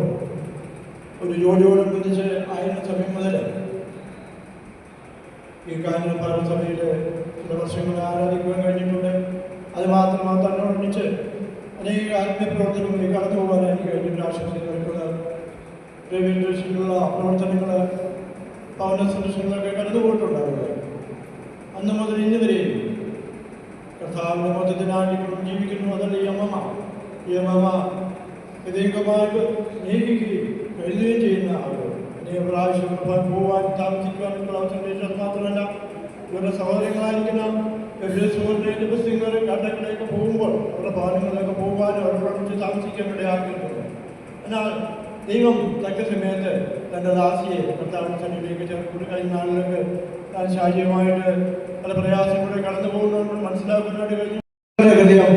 ഒരു ജോലിയോടനുബന്ധിച്ച് ആയിരുന്ന സമയം മുതൽ ഈ കാഞ്ഞിരപ്പാറ സഭയിൽ ചില വർഷങ്ങൾ ആരാധിക്കുവാൻ കഴിഞ്ഞിട്ടുണ്ട്. അത് മാത്രമല്ല തന്നോടൊന്നിച്ച് അനേക ആത്മപ്രവർത്തനങ്ങളിൽ കടന്നു പോകാൻ എനിക്ക് കഴിഞ്ഞിട്ട് ആശംസിക്കുന്നത് റെയിൽവേസിലുള്ള പ്രവർത്തനങ്ങൾ ഭവന സന്ദർശനങ്ങളൊക്കെ കടന്നു പോയിട്ടുണ്ടാവുക. അന്ന് മുതൽ ഇന്ന് വരെയും കർത്താവിൻ്റെ മൊത്തത്തിനായി ജീവിക്കുന്നു. അതല്ല ഈ അമ്മമ്മ ഹൃദയംഗമായിട്ട് സ്നേഹിക്കുകയും എഴുതുകയും ചെയ്യുന്ന ആളുകൾ അനേക പ്രാവശ്യം പോകാൻ താമസിക്കുവാനുള്ള അവസരം മാത്രമല്ല ഇവരുടെ സഹോദരങ്ങളായിരിക്കുന്ന സുഹൃത്തിൻ്റെ പുസ്തകങ്ങൾ കണ്ടങ്ങളിലേക്ക് പോകുമ്പോൾ അവരുടെ ഭവനങ്ങളിലൊക്കെ പോകുവാനും അവരോടൊപ്പം താമസിക്കാൻ ഇടയാക്കിയിട്ടുണ്ട്. എന്നാൽ ദൈവം തക്ക സമയത്ത് തൻ്റെ ദാസിയെ കർത്താവിൻ്റെ സന്നിധിയിലേക്ക് ചേർക്കുന്ന കഴിഞ്ഞ നാളുകൾക്ക് താൻ ശാരീരികമായിട്ട് പല പ്രയാസങ്ങളെ കടന്നു പോകുന്നതുകൊണ്ട് മനസ്സിലാക്കുന്നതായിട്ട് കഴിഞ്ഞു. ഹൃദയം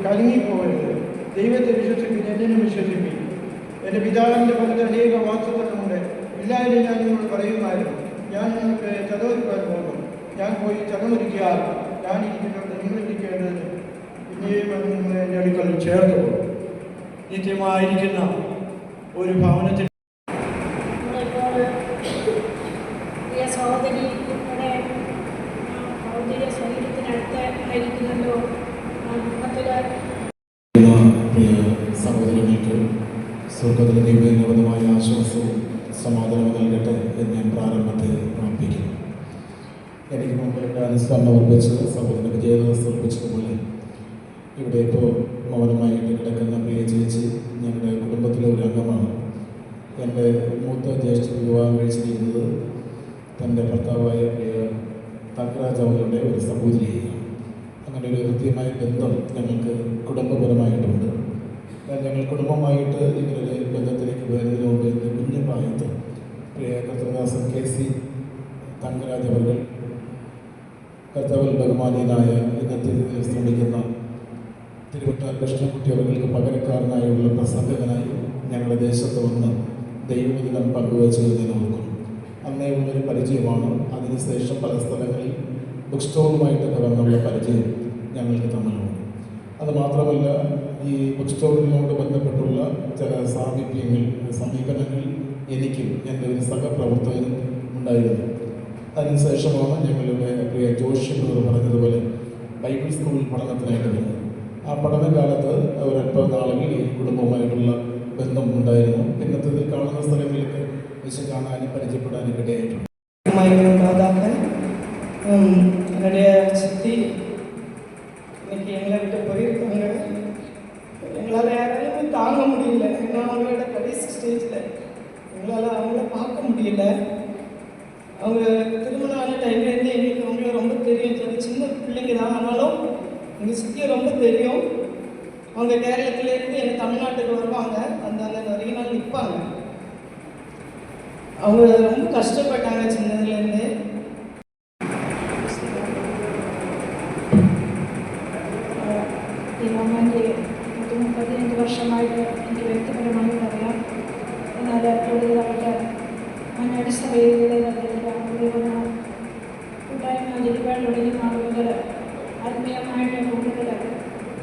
കലങ്ങിപ്പോകരുത്. ദൈവത്തെ വിശ്വസിപ്പിക്കും, എന്നെ വിശ്വസിപ്പിക്കും. എൻ്റെ പിതാവിൻ്റെ പുറത്ത് അനേക വാക്തത്വമുണ്ട്. എല്ലാവരും ഞാൻ നിങ്ങളോട് പറയുമായിരുന്നു, ഞാൻ നിങ്ങൾക്ക് ചതവൊരുക്കാൻ പോകുന്നു. ഞാൻ പോയി ചതമൊരുക്കിയാൽ ഞാൻ ഇരിക്കുന്നുണ്ട്, നിങ്ങളിരിക്കേണ്ടത് പിന്നെയും നിങ്ങൾ എൻ്റെ അടുക്കൽ ചേർത്ത് പോകും. നിത്യമായിരിക്കുന്ന ഒരു ഭവനത്തിൽ സഹോദരി ഇവിടെ ഭൗതിക ശരീരത്തിനടുത്ത് ആയിരിക്കുന്നുണ്ടോ പ്രിയ സഹോദരങ്ങൾക്ക് സ്വർഗത്തിലെ ദൈവനിർവ്വതമായ ആശ്വാസവും സമാധാനവും നൽകട്ടെ എന്ന് ഞാൻ പ്രാരംഭത്തെ പ്രാർത്ഥിക്കുന്നു. എനിക്ക് മുമ്പ് എൻ്റെ അനുസ്മരണം ഉറപ്പിച്ച് സഹോദരൻ വിജയദാസ് ഉറപ്പിച്ചതുപോലെ ഇവിടെ ഇപ്പോൾ മൗനമായിട്ട് കിടക്കുന്ന പ്രിയ ചേച്ചി ഞങ്ങളുടെ കുടുംബത്തിലെ ഒരു അംഗമാണ്. എൻ്റെ മൂത്ത ജ്യേഷ്ഠ വിവാഹം കഴിച്ചിരിക്കുന്നത് തൻ്റെ ഭർത്താവായ പ്രിയ തങ്കരാജ് അവരുടെ ഒരു സഹോദരിയാണ്. അങ്ങനെ ഒരു കൃത്യമായ ബന്ധം ഞങ്ങൾക്ക് കുടുംബപരമായിട്ടുണ്ട്. ഞങ്ങൾ കുടുംബമായിട്ട് ഇങ്ങനൊരു ബന്ധത്തിലേക്ക് വരുന്നതിന് മുമ്പ് എൻ്റെ കുഞ്ഞു പ്രായത്ത് പ്രിയ കർത്തദാസൻ KC തങ്കരാജ് അവർ കർത്താവിൽ ബഹുമാനീയനായ ഇന്നത്തെ ശ്രമിക്കുന്ന തിരുവട്ടാർ കൃഷ്ണൻകുട്ടി അവർക്ക് പകരക്കാരനായുള്ള പ്രസംഗകനായി ഞങ്ങളുടെ ദേശത്ത് വന്ന് ദൈവദിനം പങ്കുവച്ചതിനെ ഓർക്കും. അന്നേ ഉള്ളൊരു പരിചയമാണ്. അതിനുശേഷം പല സ്ഥലങ്ങളിൽ ബുക്ക് സ്റ്റോറുമായിട്ടൊക്കെ വന്നുള്ള പരിചയം ഞങ്ങൾക്ക് തമ്മിലുണ്ട്. അതുമാത്രമല്ല, ഈ ബുക്ക് സ്റ്റോറിനോട് ബന്ധപ്പെട്ടുള്ള ചില സമീപനങ്ങൾ എനിക്കും എൻ്റെ ഒരു സഹപ്രവർത്തകനും ഉണ്ടായിരുന്നു. അത് അതിനുശേഷമാണ് ഞങ്ങളുടെ പ്രിയ ജോഷി ബ്രദർ പറഞ്ഞതുപോലെ ബൈബിൾ സ്കൂൾ പഠനത്തിനായിട്ട് വരുന്നത്. ആ പഠനകാലത്ത് ഒരല്പ നാളുകൾ ഈ കുടുംബവുമായിട്ടുള്ള ബന്ധം ഉണ്ടായിരുന്നു. പിന്നത്തെ കാണുന്ന സ്ഥലങ്ങളിലൊക്കെ വെച്ച് കാണാനും പരിചയപ്പെടാനും ഇടയായിട്ടുണ്ട്. மாதாக்கள் என்னுடைய சித்தி இன்னைக்கு எங்களை விட்டு போயிருக்காங்க. எங்களால் யாராலையும் தாங்க முடியல. ஏன்னா அவங்களோட கடைசி ஸ்டேஜில் எங்களால் அவங்கள பார்க்க முடியல. அவங்க திருமணம் ஆன டைம்லேருந்து எங்களுக்கு அவங்கள ரொம்ப தெரியும். அது சின்ன பிள்ளைங்க தான், ஆனாலும் எங்கள் சித்தியை ரொம்ப தெரியும். அவங்க கேரளத்துலேருந்து எங்கள் தமிழ்நாட்டுக்கு வருவாங்க, அந்த நிறைய நாள் நிற்பாங்க. அவங்க ரொம்ப கஷ்டப்பட்டாங்க சின்னதுலேருந்து. ദൈവമാൻ്റെ 15 വർഷമായിട്ട് എനിക്ക് വ്യക്തിപരമായിട്ട് അറിയാം. എന്നാൽ കൂടുതലായിട്ട് മഞ്ഞടി സഭയിലൂടെ കൂട്ടായ്മ ജനിക്കാൻ തുടങ്ങിയ ആളുകൾ ആത്മീയമായിട്ട് കൂടുതൽ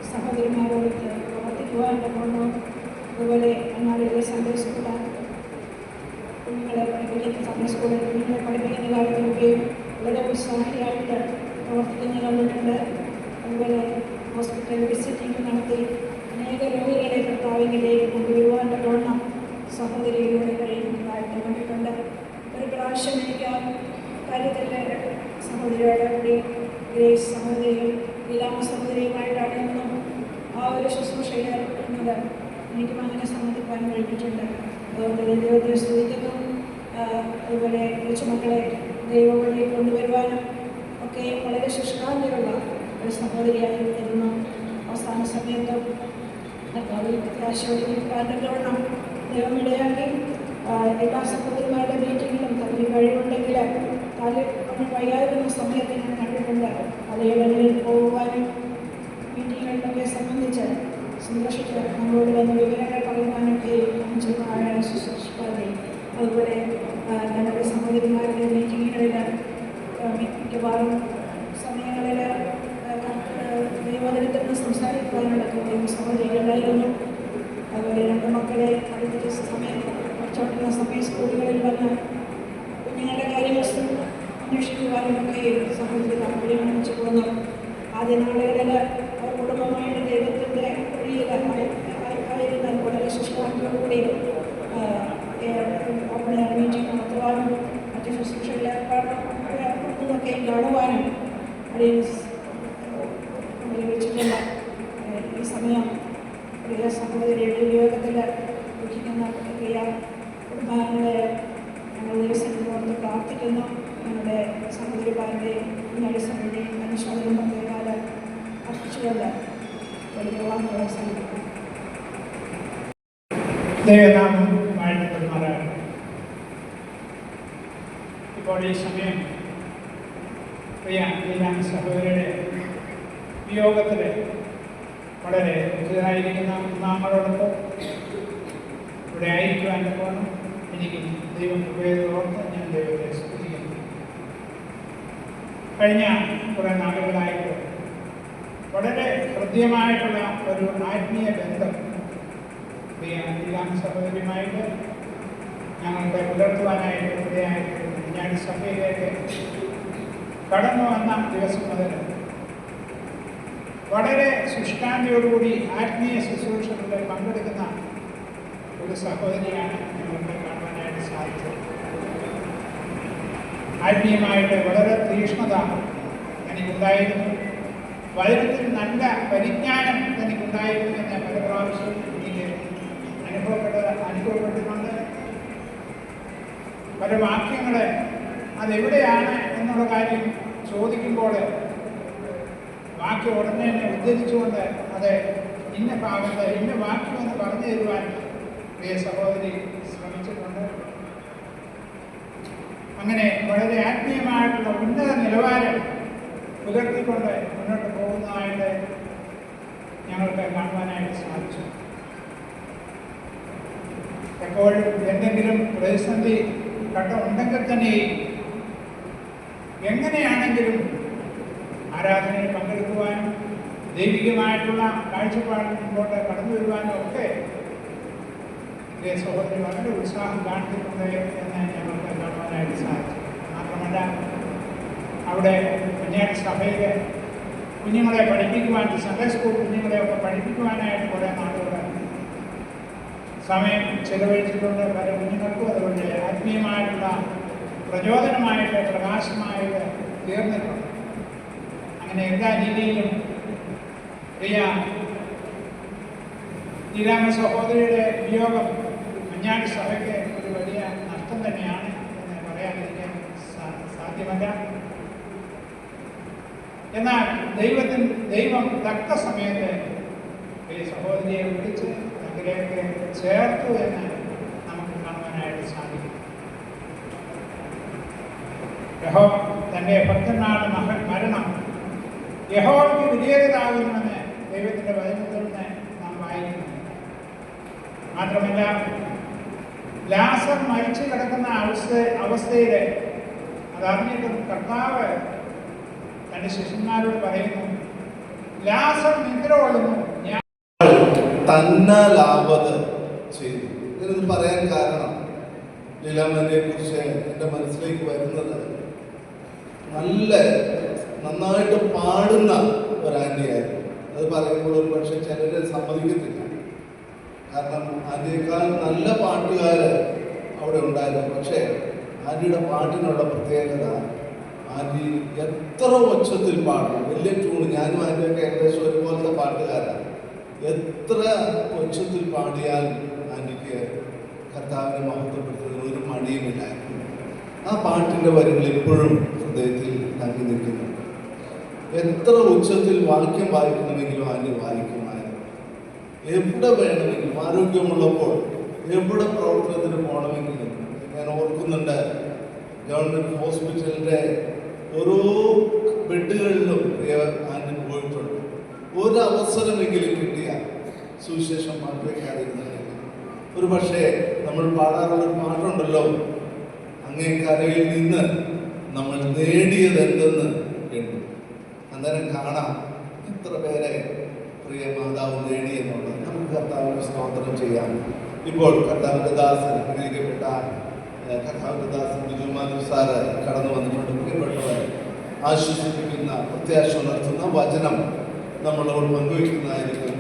സഹോദരിമാരോട് പ്രവർത്തിക്കുവാനുള്ള ഗുണവും അതുപോലെ അങ്ങാടിയിലെ സൺഡേ സ്കൂളാണ് കുഞ്ഞുങ്ങളെ പഠിപ്പിക്കുന്ന സൺഡേ സ്കൂളിൽ കുഞ്ഞുങ്ങളെ പഠിപ്പിക്കുന്ന കാര്യത്തിലൊക്കെയും വളരെ ഉത്സാഹിയായിട്ട് പ്രവർത്തിക്കുന്ന കണ്ടിട്ടുണ്ട്. അതുപോലെ ഹോസ്പിറ്റൽ വിസിറ്റിംഗ് നടത്തി അനേക രോഗികളെ കർത്താവിലേക്ക് കൊണ്ടുവരുവാൻ തക്കവണ്ണം സഹോദരിയിലൂടെ കഴിയുന്നതായിട്ട് കണ്ടിട്ടുണ്ട്. ഒരു പ്രാവശ്യം എനിക്ക് കാര്യത്തിൽ സഹോദരിയുടെ കൂടി ഗ്രേസ് സഹോദരികൾ ലീലാമ സഹോദരിയുമായിട്ടാണ് എന്നും ആ ഒരു ശുശ്രൂഷയിൽ ഏർപ്പെടുന്നത് എനിക്കും അങ്ങനെ സമ്മതിക്കാൻ കഴിഞ്ഞിട്ടുണ്ട്. അതുകൊണ്ട് ദൈവത്തെ സ്തുതിക്കുന്നു. അതുപോലെ കൊച്ചുമക്കളെ ദൈവവഴി കൊണ്ടുവരുവാനും ഒക്കെ വളരെ ശുഷ്കാന്തിയുള്ള ഒരു സഹോദരിയായി വരുന്നു. അവസാന സമയത്തും പ്രത്യാശയോടെണ്ണം ദൈവമിടയാക്കി എല്ലാ സഹോദരിമാരുടെ മീറ്റിങ്ങിലും തമ്മിൽ കഴിവുണ്ടെങ്കിൽ തലയിൽ വയ്യാതിരുന്ന സമയത്ത് ഞാൻ കണ്ടിട്ടുണ്ട്. പലയിടങ്ങളിൽ പോകുവാനും മീറ്റിങ്ങുകളിലൊക്കെ സംബന്ധിച്ച് സന്തോഷിച്ച് നമ്മളോട് വന്ന വിവരങ്ങൾ പറയുവാനൊക്കെ ചെയ്യുന്നതാണ് ശുശ്രൂഷക്കാരെ. അതുപോലെ ഞങ്ങളുടെ സഹോദരിമാരുടെ മീറ്റിങ്ങുകളിൽ മിക്കവാറും സമയങ്ങളിൽ ദൈവവചനത്തിൽ നിന്ന് സംസാരിക്കുവാനുള്ള സഹോദരികളായിരുന്നു. അതുപോലെ രണ്ട് മക്കളെ അടുത്ത സമയം പഠിച്ചുകൊണ്ടിരുന്ന സമയം സ്കൂളുകളിൽ വന്ന് കുഞ്ഞുങ്ങളുടെ കാര്യങ്ങൾ അന്വേഷിക്കുവാനുമൊക്കെ സഹോദരി താല്പര്യം കാണിച്ചു പോകുന്നു. ആദ്യ നാളുകളിൽ കുടുംബമായിട്ട് ദൈവത്തിൻ്റെ വഴിയിലായിരുന്ന വളരെ ശുശ്രൂഷയോടുകൂടി മീറ്റിംഗ് നടത്തുവാനും മറ്റ് ശുശ്രൂഷകളിൽ ഏർപ്പെടുന്നതൊക്കെ കാണുവാനും വെച്ചിട്ടുണ്ട്. ഈ സമയം പ്രിയ സഹോദരിയുടെ ഉപയോഗത്തിൽ ദുഃഖിക്കുന്ന പ്രിയ കുടുംബാംഗങ്ങളെ ഞങ്ങൾ ദിവസത്തിൽ ഓർത്ത് പ്രാർത്ഥിക്കുന്നു. ഞങ്ങളുടെ സഹോദരിമാരുടെയും കുഞ്ഞാടി സഭയുടെയും അനുശോചനം പ്രത്യേകാല അർപ്പിച്ചുകൊണ്ട് വലിയ സമീപിക്കും. ദൈവനാമം വാഴ്ത്തപ്പെടുമാറാകട്ടെ. ഇപ്പോൾ ഈ സമയം പ്രിയ ലീലാമ സഹോദരിയുടെ വിയോഗത്തിൽ വളരെ ദുഃഖിതരായിരിക്കുന്ന നാമങ്ങളോടൊപ്പം ഇവിടെ ആയിരിക്കുവാൻ പോകണം. എനിക്ക് ദൈവം കൃപയോർത്ത് ഞാൻ ദൈവത്തെ സ്തുതിക്കുന്നു. കഴിഞ്ഞ കുറേ നാളുകളായിട്ട് വളരെ ഹൃദ്യമായിട്ടുള്ള ഒരു ആത്മീയ ബന്ധം പ്രിയ ലീലാമ സഹോദരിയുമായിട്ട് ഞങ്ങൾക്ക് പുലർത്തുവാനായിട്ട് ഇവിടെയായിട്ട് ഞാൻ സഭയിലേക്ക് കടന്നു വന്ന ദിവസം മുതൽ വളരെ ശുഷ്കാന്തിയോടുകൂടി ആത്മീയ ശുശ്രൂഷകളിൽ പങ്കെടുക്കുന്ന ഒരു സഹോദരിയാണ് ഞങ്ങൾക്ക് കാണുവാനായിട്ട് സാധിച്ചത്. ആത്മീയമായിട്ട് വളരെ തീക്ഷ്ണത എനിക്കുണ്ടായിരുന്നു. വചനത്തിൽ നല്ല പരിജ്ഞാനം എനിക്കുണ്ടായിരുന്നു എന്ന് പല പ്രാവശ്യം എനിക്ക് അനുഭവപ്പെട്ടിട്ടുണ്ട്. പല വാക്യങ്ങൾ അതെവിടെയാണ് എന്നുള്ള കാര്യം ചോദിക്കുമ്പോൾ വാക്യം ഉടനെ തന്നെ ഉദ്ധരിച്ചുകൊണ്ട് അത് ഇന്ന ഭാഗത്ത് ഇന്ന വാക്യം എന്ന് പറഞ്ഞു തരുവാൻ പ്രിയ സഹോദരി ശ്രമിച്ചിട്ടുണ്ട്. അങ്ങനെ വളരെ ആത്മീയമായിട്ടുള്ള ഉന്നത നിലവാരം പുലർത്തിക്കൊണ്ട് മുന്നോട്ട് പോകുന്നതായിട്ട് ഞങ്ങൾക്ക് കാണുവാനായിട്ട് സാധിച്ചു. എപ്പോഴും എന്തെങ്കിലും പ്രതിസന്ധി ഘട്ടം ഉണ്ടെങ്കിൽ തന്നെയും എങ്ങനെയാണെങ്കിലും ആരാധനയിൽ പങ്കെടുക്കുവാനും ദൈവികമായിട്ടുള്ള കാഴ്ചപ്പാടിൽ മുമ്പോട്ട് കടന്നു വരുവാനും ഒക്കെ സഹോദരി വളരെ ഉത്സാഹം കാണിച്ചിട്ടുണ്ട് എന്ന് ഞങ്ങൾക്ക് കാണുവാനായിട്ട് സാധിച്ചു. മാത്രമല്ല അവിടെ കുഞ്ഞാടി സഭയിൽ കുഞ്ഞുങ്ങളെ പഠിപ്പിക്കുവാൻ, സൺഡേ സ്കൂൾ കുഞ്ഞുങ്ങളെയൊക്കെ പഠിപ്പിക്കുവാനായിട്ട് കുറേ നാളുകൾ സമയം ചെലവഴിച്ചിട്ടുണ്ട്. പല കുഞ്ഞുങ്ങൾക്കും അതുകൊണ്ട് ആത്മീയമായിട്ടുള്ള പ്രചോദനമായിട്ട് പ്രകാശമായിട്ട് തീർന്നിട്ടുണ്ട്. അങ്ങനെ എല്ലാ രീതിയിലും പ്രിയ ശ്രീരാമ സഹോദരിയുടെ വിയോഗം കുഞ്ഞാടി സഭയ്ക്ക് ഒരു വലിയ നഷ്ടം തന്നെയാണ് എന്ന് പറയാതിരിക്കാൻ സാധ്യമല്ല. എന്നാൽ ദൈവം തക്ക സമയത്ത് ഈ സഹോദരിയെ വിളിച്ച് തങ്കിലേക്ക് ചേർത്തു എന്ന് നമുക്ക് കാണുവാനായിട്ട് സാധിക്കും. യഹോവ തൻ്റെ ഭക്തനാണ് മരണം യഹോവയ്ക്ക് വിധേയതാകുന്നുവെന്ന് ദൈവത്തിൻ്റെ വചനത്തിൽ നിന്ന് നാം വായിക്കുന്നു. മാത്രമല്ല, ലാസർ മരിച്ചു കിടക്കുന്ന അവസ്ഥയിൽ അതറിഞ്ഞിട്ടും കർത്താവ് തൻ്റെ ശിഷ്യന്മാരോട് പറയുന്നു, ലാസർ നിദ്ര കൊള്ളുന്നു, ഞാൻ തന്നാലാവത് ചെയ്തു. ഇങ്ങനത് പറയാൻ കാരണം ലീലാമ്മനെ കുറിച്ച് എൻ്റെ മനസ്സിലേക്ക് വരുന്നത് നന്നായിട്ട് പാടുന്ന ഒരാൻ്റിയായിരുന്നു. അത് പറയുമ്പോൾ ഒരു പക്ഷേ ചിലരെ സമ്മതിക്കത്തില്ല. കാരണം ആദ്യേക്കാൾ നല്ല പാട്ടുകാർ അവിടെ ഉണ്ടായിരുന്നു. പക്ഷേ ആന്റിയുടെ പാട്ടിനുള്ള പ്രത്യേകത, ആന്റി എത്ര ഉച്ചത്തിൽ പാടും, വലിയ ട്യൂണ്. ഞാനും ആന്റിയൊക്കെ ഏകദേശം ഒരുപോലത്തെ പാട്ടുകാരാണ്. എത്ര ഉച്ചത്തിൽ പാടിയാൽ ആന്റിക്ക് കർത്താവിനെ മഹത്വപ്പെടുത്തുന്നതിന് ഒരു മടിയുമില്ലായിരുന്നു. ആ പാട്ടിൻ്റെ വരികൾ ഇപ്പോഴും ഹൃദയത്തിൽ തങ്ങി നിൽക്കുന്നുണ്ട്. എത്ര ഉച്ചത്തിൽ വാക്യം വായിക്കണമെങ്കിലും ആന്റി വായിക്കുമായിരുന്നു. എവിടെ വേണമെങ്കിലും, ആരോഗ്യമുള്ളപ്പോൾ എവിടെ പ്രവർത്തനത്തിന് പോകണമെങ്കിലും. ഞാൻ ഓർക്കുന്നുണ്ട്, ഗവൺമെൻറ് ഹോസ്പിറ്റലിൻ്റെ ഓരോ ബെഡുകളിലും ആന്റി പോയിട്ടുണ്ട്. ഒരവസരമെങ്കിലും കിട്ടിയ സുവിശേഷം പാട്ടിലേക്കാതിരുന്നെങ്കിൽ ഒരു പക്ഷേ നമ്മൾ പാടാറുള്ളൊരു പാട്ടുണ്ടല്ലോ, അങ്ങേ കരയിൽ നിന്ന് നമ്മൾ നേടിയത് എന്തെന്ന് കേട്ടു. അന്നേരം കാണാം എത്ര പേരെ പ്രിയ മാതാവ് നേടിയെന്നുള്ളത്. നമുക്ക് കർത്താവിന് സ്തോത്രം ചെയ്യാം. ഇപ്പോൾ കർത്താവിൻ്റെ ദാസൻ, അനുഗ്രഹിക്കപ്പെട്ട കർത്താവിൻ്റെ ദാസൻ ബിജു മാധു സാറ് കടന്നു വന്നിട്ടുണ്ട്. പ്രിയപ്പെട്ടവർ, ആശ്വസിപ്പിക്കുന്ന, പ്രത്യാശ ഉണർത്തുന്ന വചനം നമ്മളോട് പങ്കുവയ്ക്കുന്നതായിരിക്കും.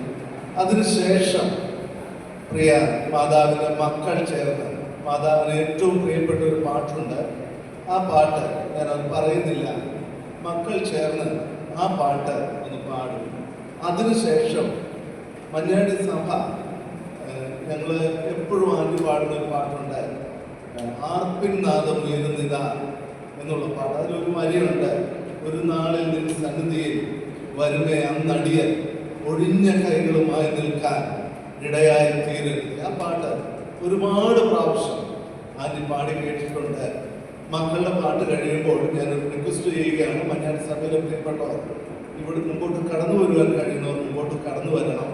അതിനുശേഷം പ്രിയ മാതാവിൻ്റെ മക്കൾ ചേർന്ന് മാതാവിന് ഏറ്റവും പ്രിയപ്പെട്ട ഒരു പാട്ടുണ്ട്. ആ പാട്ട് ഞാനത് പറയുന്നില്ല. മക്കൾ ചേർന്ന് ആ പാട്ട് ഒന്ന് പാടും. അതിനുശേഷം മഞ്ഞാടി സഭ ഞങ്ങൾ എപ്പോഴും ആദ്യം പാടുന്ന ഒരു പാട്ടുണ്ട്, ആർപ്പിൻ നാദം ഉയരുന്നിത എന്നുള്ള പാട്ട്. അതിലൊരു വരിയുണ്ട്, ഒരു നാളിൽ നിന്ന് സന്നിധിയിൽ വരുമേ അന്നടിയൻ ഒഴിഞ്ഞ കൈകളുമായി നിൽക്കാൻ ഇടയായി തീരരുത്. ആ പാട്ട് ഒരുപാട് പ്രാവശ്യം ആദ്യം പാടി കേട്ടിട്ടുണ്ട്. മക്കളുടെ പാട്ട് കഴിയുമ്പോൾ ഞാൻ റിക്വസ്റ്റ് ചെയ്യുകയാണ്, മഞ്ഞാടി സഭയിലെ പ്രിയപ്പെട്ടവർ ഇവിടെ മുമ്പോട്ട് കടന്നു വരുവാൻ കഴിയുന്നവർ മുമ്പോട്ട് കടന്നു വരണം.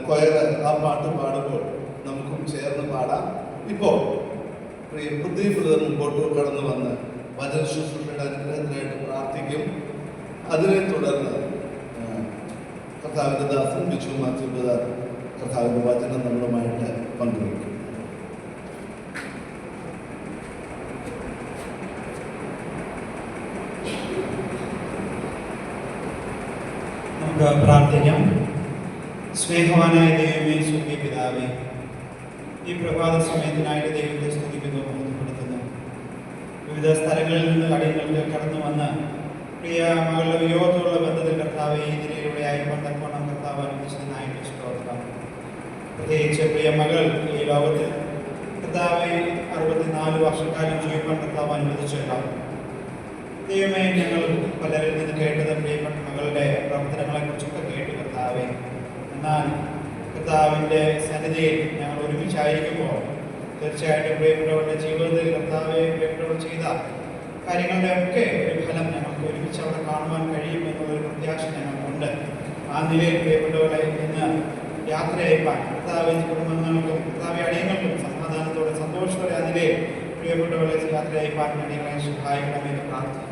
കൊയർ ആ പാട്ട് പാടുമ്പോൾ നമുക്കും ചേർന്ന് പാടാം. ഇപ്പോൾ പ്രിയ പ്രദീപ് ബ്രദർ മുമ്പോട്ട് കടന്നു വന്ന് വചന ശുശ്രൂഷയുടെ അനുഗ്രഹത്തിനായിട്ട് പ്രാർത്ഥിക്കും. അതിനെ തുടർന്ന് കർത്താവിൻ്റെ ദാസൻ ബിജു മാത്യു ബ്രദർ കർത്താവിൻ്റെ വചനം നമ്മളുമായിട്ട് പങ്കുവയ്ക്കും. നമുക്ക് പ്രാർത്ഥിക്കാം. സ്നേഹവാനായ ദൈവമേ, സ്വർഗ്ഗീയ പിതാവേ, ഈ പ്രഭാത സമയത്തിനായിട്ട് ദൈവത്തെ സ്തുതിക്കുന്നു, ബോധപ്പെടുത്തുന്നു. വിവിധ സ്ഥലങ്ങളിൽ നിന്ന് കടയിലേക്ക് കടന്നു വന്ന് പ്രിയ മകളുടെ വിയോഗത്തോടുള്ള ബന്ധത്തിൽ കർത്താവ് ഈ നിലയിലൂടെ ആയിപ്പോൾ തക്കവണ്ണം കർത്താവ് അനുഭവിച്ചതിനായിട്ട് സ്തോത്രം. പ്രത്യേകിച്ച് പ്രിയ മകൾ ഈ ലോകത്തിൽ കർത്താവ് 64 വർഷക്കാലം ജീവിക്കാൻ കർത്താവ് അനുവദിച്ചല്ലോ. ദൈവമേ, ഞങ്ങൾ പലരിൽ നിന്ന് കേട്ടത് പ്രിയപ്പെട്ട മകളുടെ പ്രവർത്തനങ്ങളെ കുറിച്ചൊക്കെ കേട്ടു കർത്താവെ. എന്നാൽ കർത്താവിൻ്റെ സന്നിധിയിൽ ഞങ്ങൾ ഒരുമിച്ചായിരിക്കുമ്പോൾ തീർച്ചയായിട്ടും പ്രിയപ്പെട്ടവരുടെ ജീവിതത്തിൽ കർത്താവെ പ്രിയപ്പെട്ടവർ ചെയ്ത കാര്യങ്ങളുടെ ഒക്കെ ഒരു ഫലം ഞങ്ങൾക്ക് ഒരുമിച്ച് അവിടെ കാണുവാൻ കഴിയും എന്നുള്ളൊരു പ്രത്യാശ ഞങ്ങൾക്കുണ്ട്. ആ നിലയിൽ പ്രിയപ്പെട്ടവരെ ഇന്ന് യാത്രയയപ്പാൻ കർത്താവിൻ്റെ കുടുംബങ്ങൾക്കും കർത്താവെ അടിയങ്ങൾക്കും സമാധാനത്തോടെ സന്തോഷത്തോടെ ആ നിലയിൽ പ്രിയപ്പെട്ടവരെ യാത്രയയപ്പാൻ അടിയങ്ങളെ സഹായിക്കണമെന്ന് പ്രാർത്ഥിക്കുന്നു.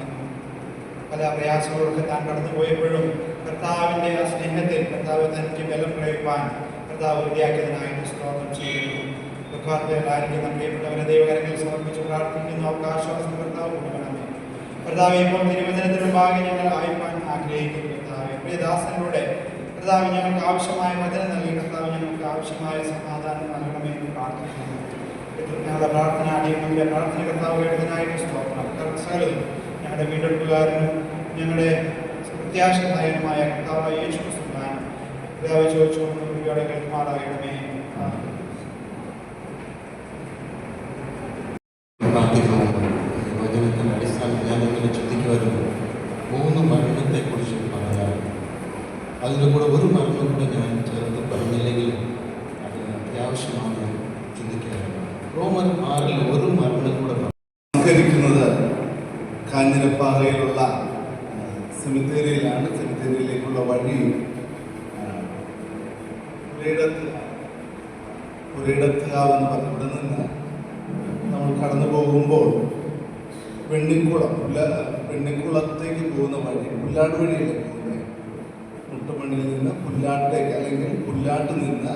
പല പ്രയാസങ്ങളൊക്കെ താൻ കടന്നു പോയപ്പോഴും കർത്താവിൻ്റെ ആ സ്നേഹത്തിൽ കർത്താവ് തനിക്ക് ബലം പ്രയോഗിപ്പാൻ കർത്താവ് വൃത്തിയാക്കിയതിനായിട്ട് സ്തോത്രം ചെയ്യുന്നു. ദുഃഖാർത്ഥരായിരിക്കുന്ന പ്രിയപ്പെട്ടവരെ ദൈവകരങ്ങളിൽ സമർപ്പിച്ച് പ്രാർത്ഥിക്കുന്നു. അവർക്ക് ആശ്വാസം കർത്താവ് കൊടുക്കണമേ. കർത്താവെ, ഇപ്പോൾ തിരുവചനത്തിന് മുമ്പാകെ ഞങ്ങൾ ആയിരിക്കാൻ ആഗ്രഹിക്കുന്നു. കർത്താവെ, പ്രിയദാസനിലൂടെ കർത്താവ് ഞങ്ങൾക്ക് ആവശ്യമായ വചനം നൽകി. കർത്താവ് ഞങ്ങൾക്ക് ആവശ്യമായ സമാധാനം നൽകണമേ എന്ന് പ്രാർത്ഥിക്കുന്നു. ഞങ്ങളുടെ പ്രാർത്ഥന അടിയങ്ങളുടെ പ്രാർത്ഥന കർത്താവ് കേട്ടതിനായിട്ട് സ്തോത്രം. സകലതും ഞങ്ങളുടെ വീണ്ടെടുപ്പുകാരനും ഞങ്ങളുടെ പ്രത്യാശനായനുമായ കർത്താവ് യേശു ക്രിസ്തുവാൻ കർത്താവ് ചോദിച്ചുകൊണ്ട് കുട്ടിയോടെ കേൾക്കുമാറാകണമേ. വചനത്തിൻ്റെ അടിസ്ഥാനത്തിൽ ഞാനിങ്ങനെ ചിന്തിക്കുമായിരുന്നു. 3 മരണത്തെക്കുറിച്ച് പറയാറുണ്ട്. അതിൻ്റെ കൂടെ ഒരു മരണം കൂടെ ഞാൻ ചേർത്ത് പറഞ്ഞില്ലെങ്കിൽ അത് അത്യാവശ്യമാണ് ചിന്തിക്കാറുണ്ട്. റോമർ 6 ഒരു മരണം കൂടെ സംസ്കരിക്കുന്നത് കാഞ്ഞിരപ്പാറയിലുള്ള സെമിത്തേരിയിലാണ്. സെമിത്തേരിയിലേക്കുള്ള വഴി ഒരിടത്തുകാവ് എന്ന് പറഞ്ഞ ഇവിടെ നിന്ന് നമ്മൾ കടന്നു പോകുമ്പോൾ വെണ്ണിക്കുളത്തേക്ക് പോകുന്ന വഴി പുല്ലാട് വഴിയല്ലേ പോകുന്നത്. മുട്ടുമണ്ണിൽ നിന്ന് പുല്ലാട്ടേക്ക് അല്ലെങ്കിൽ പുല്ലാട്ട് നിന്ന്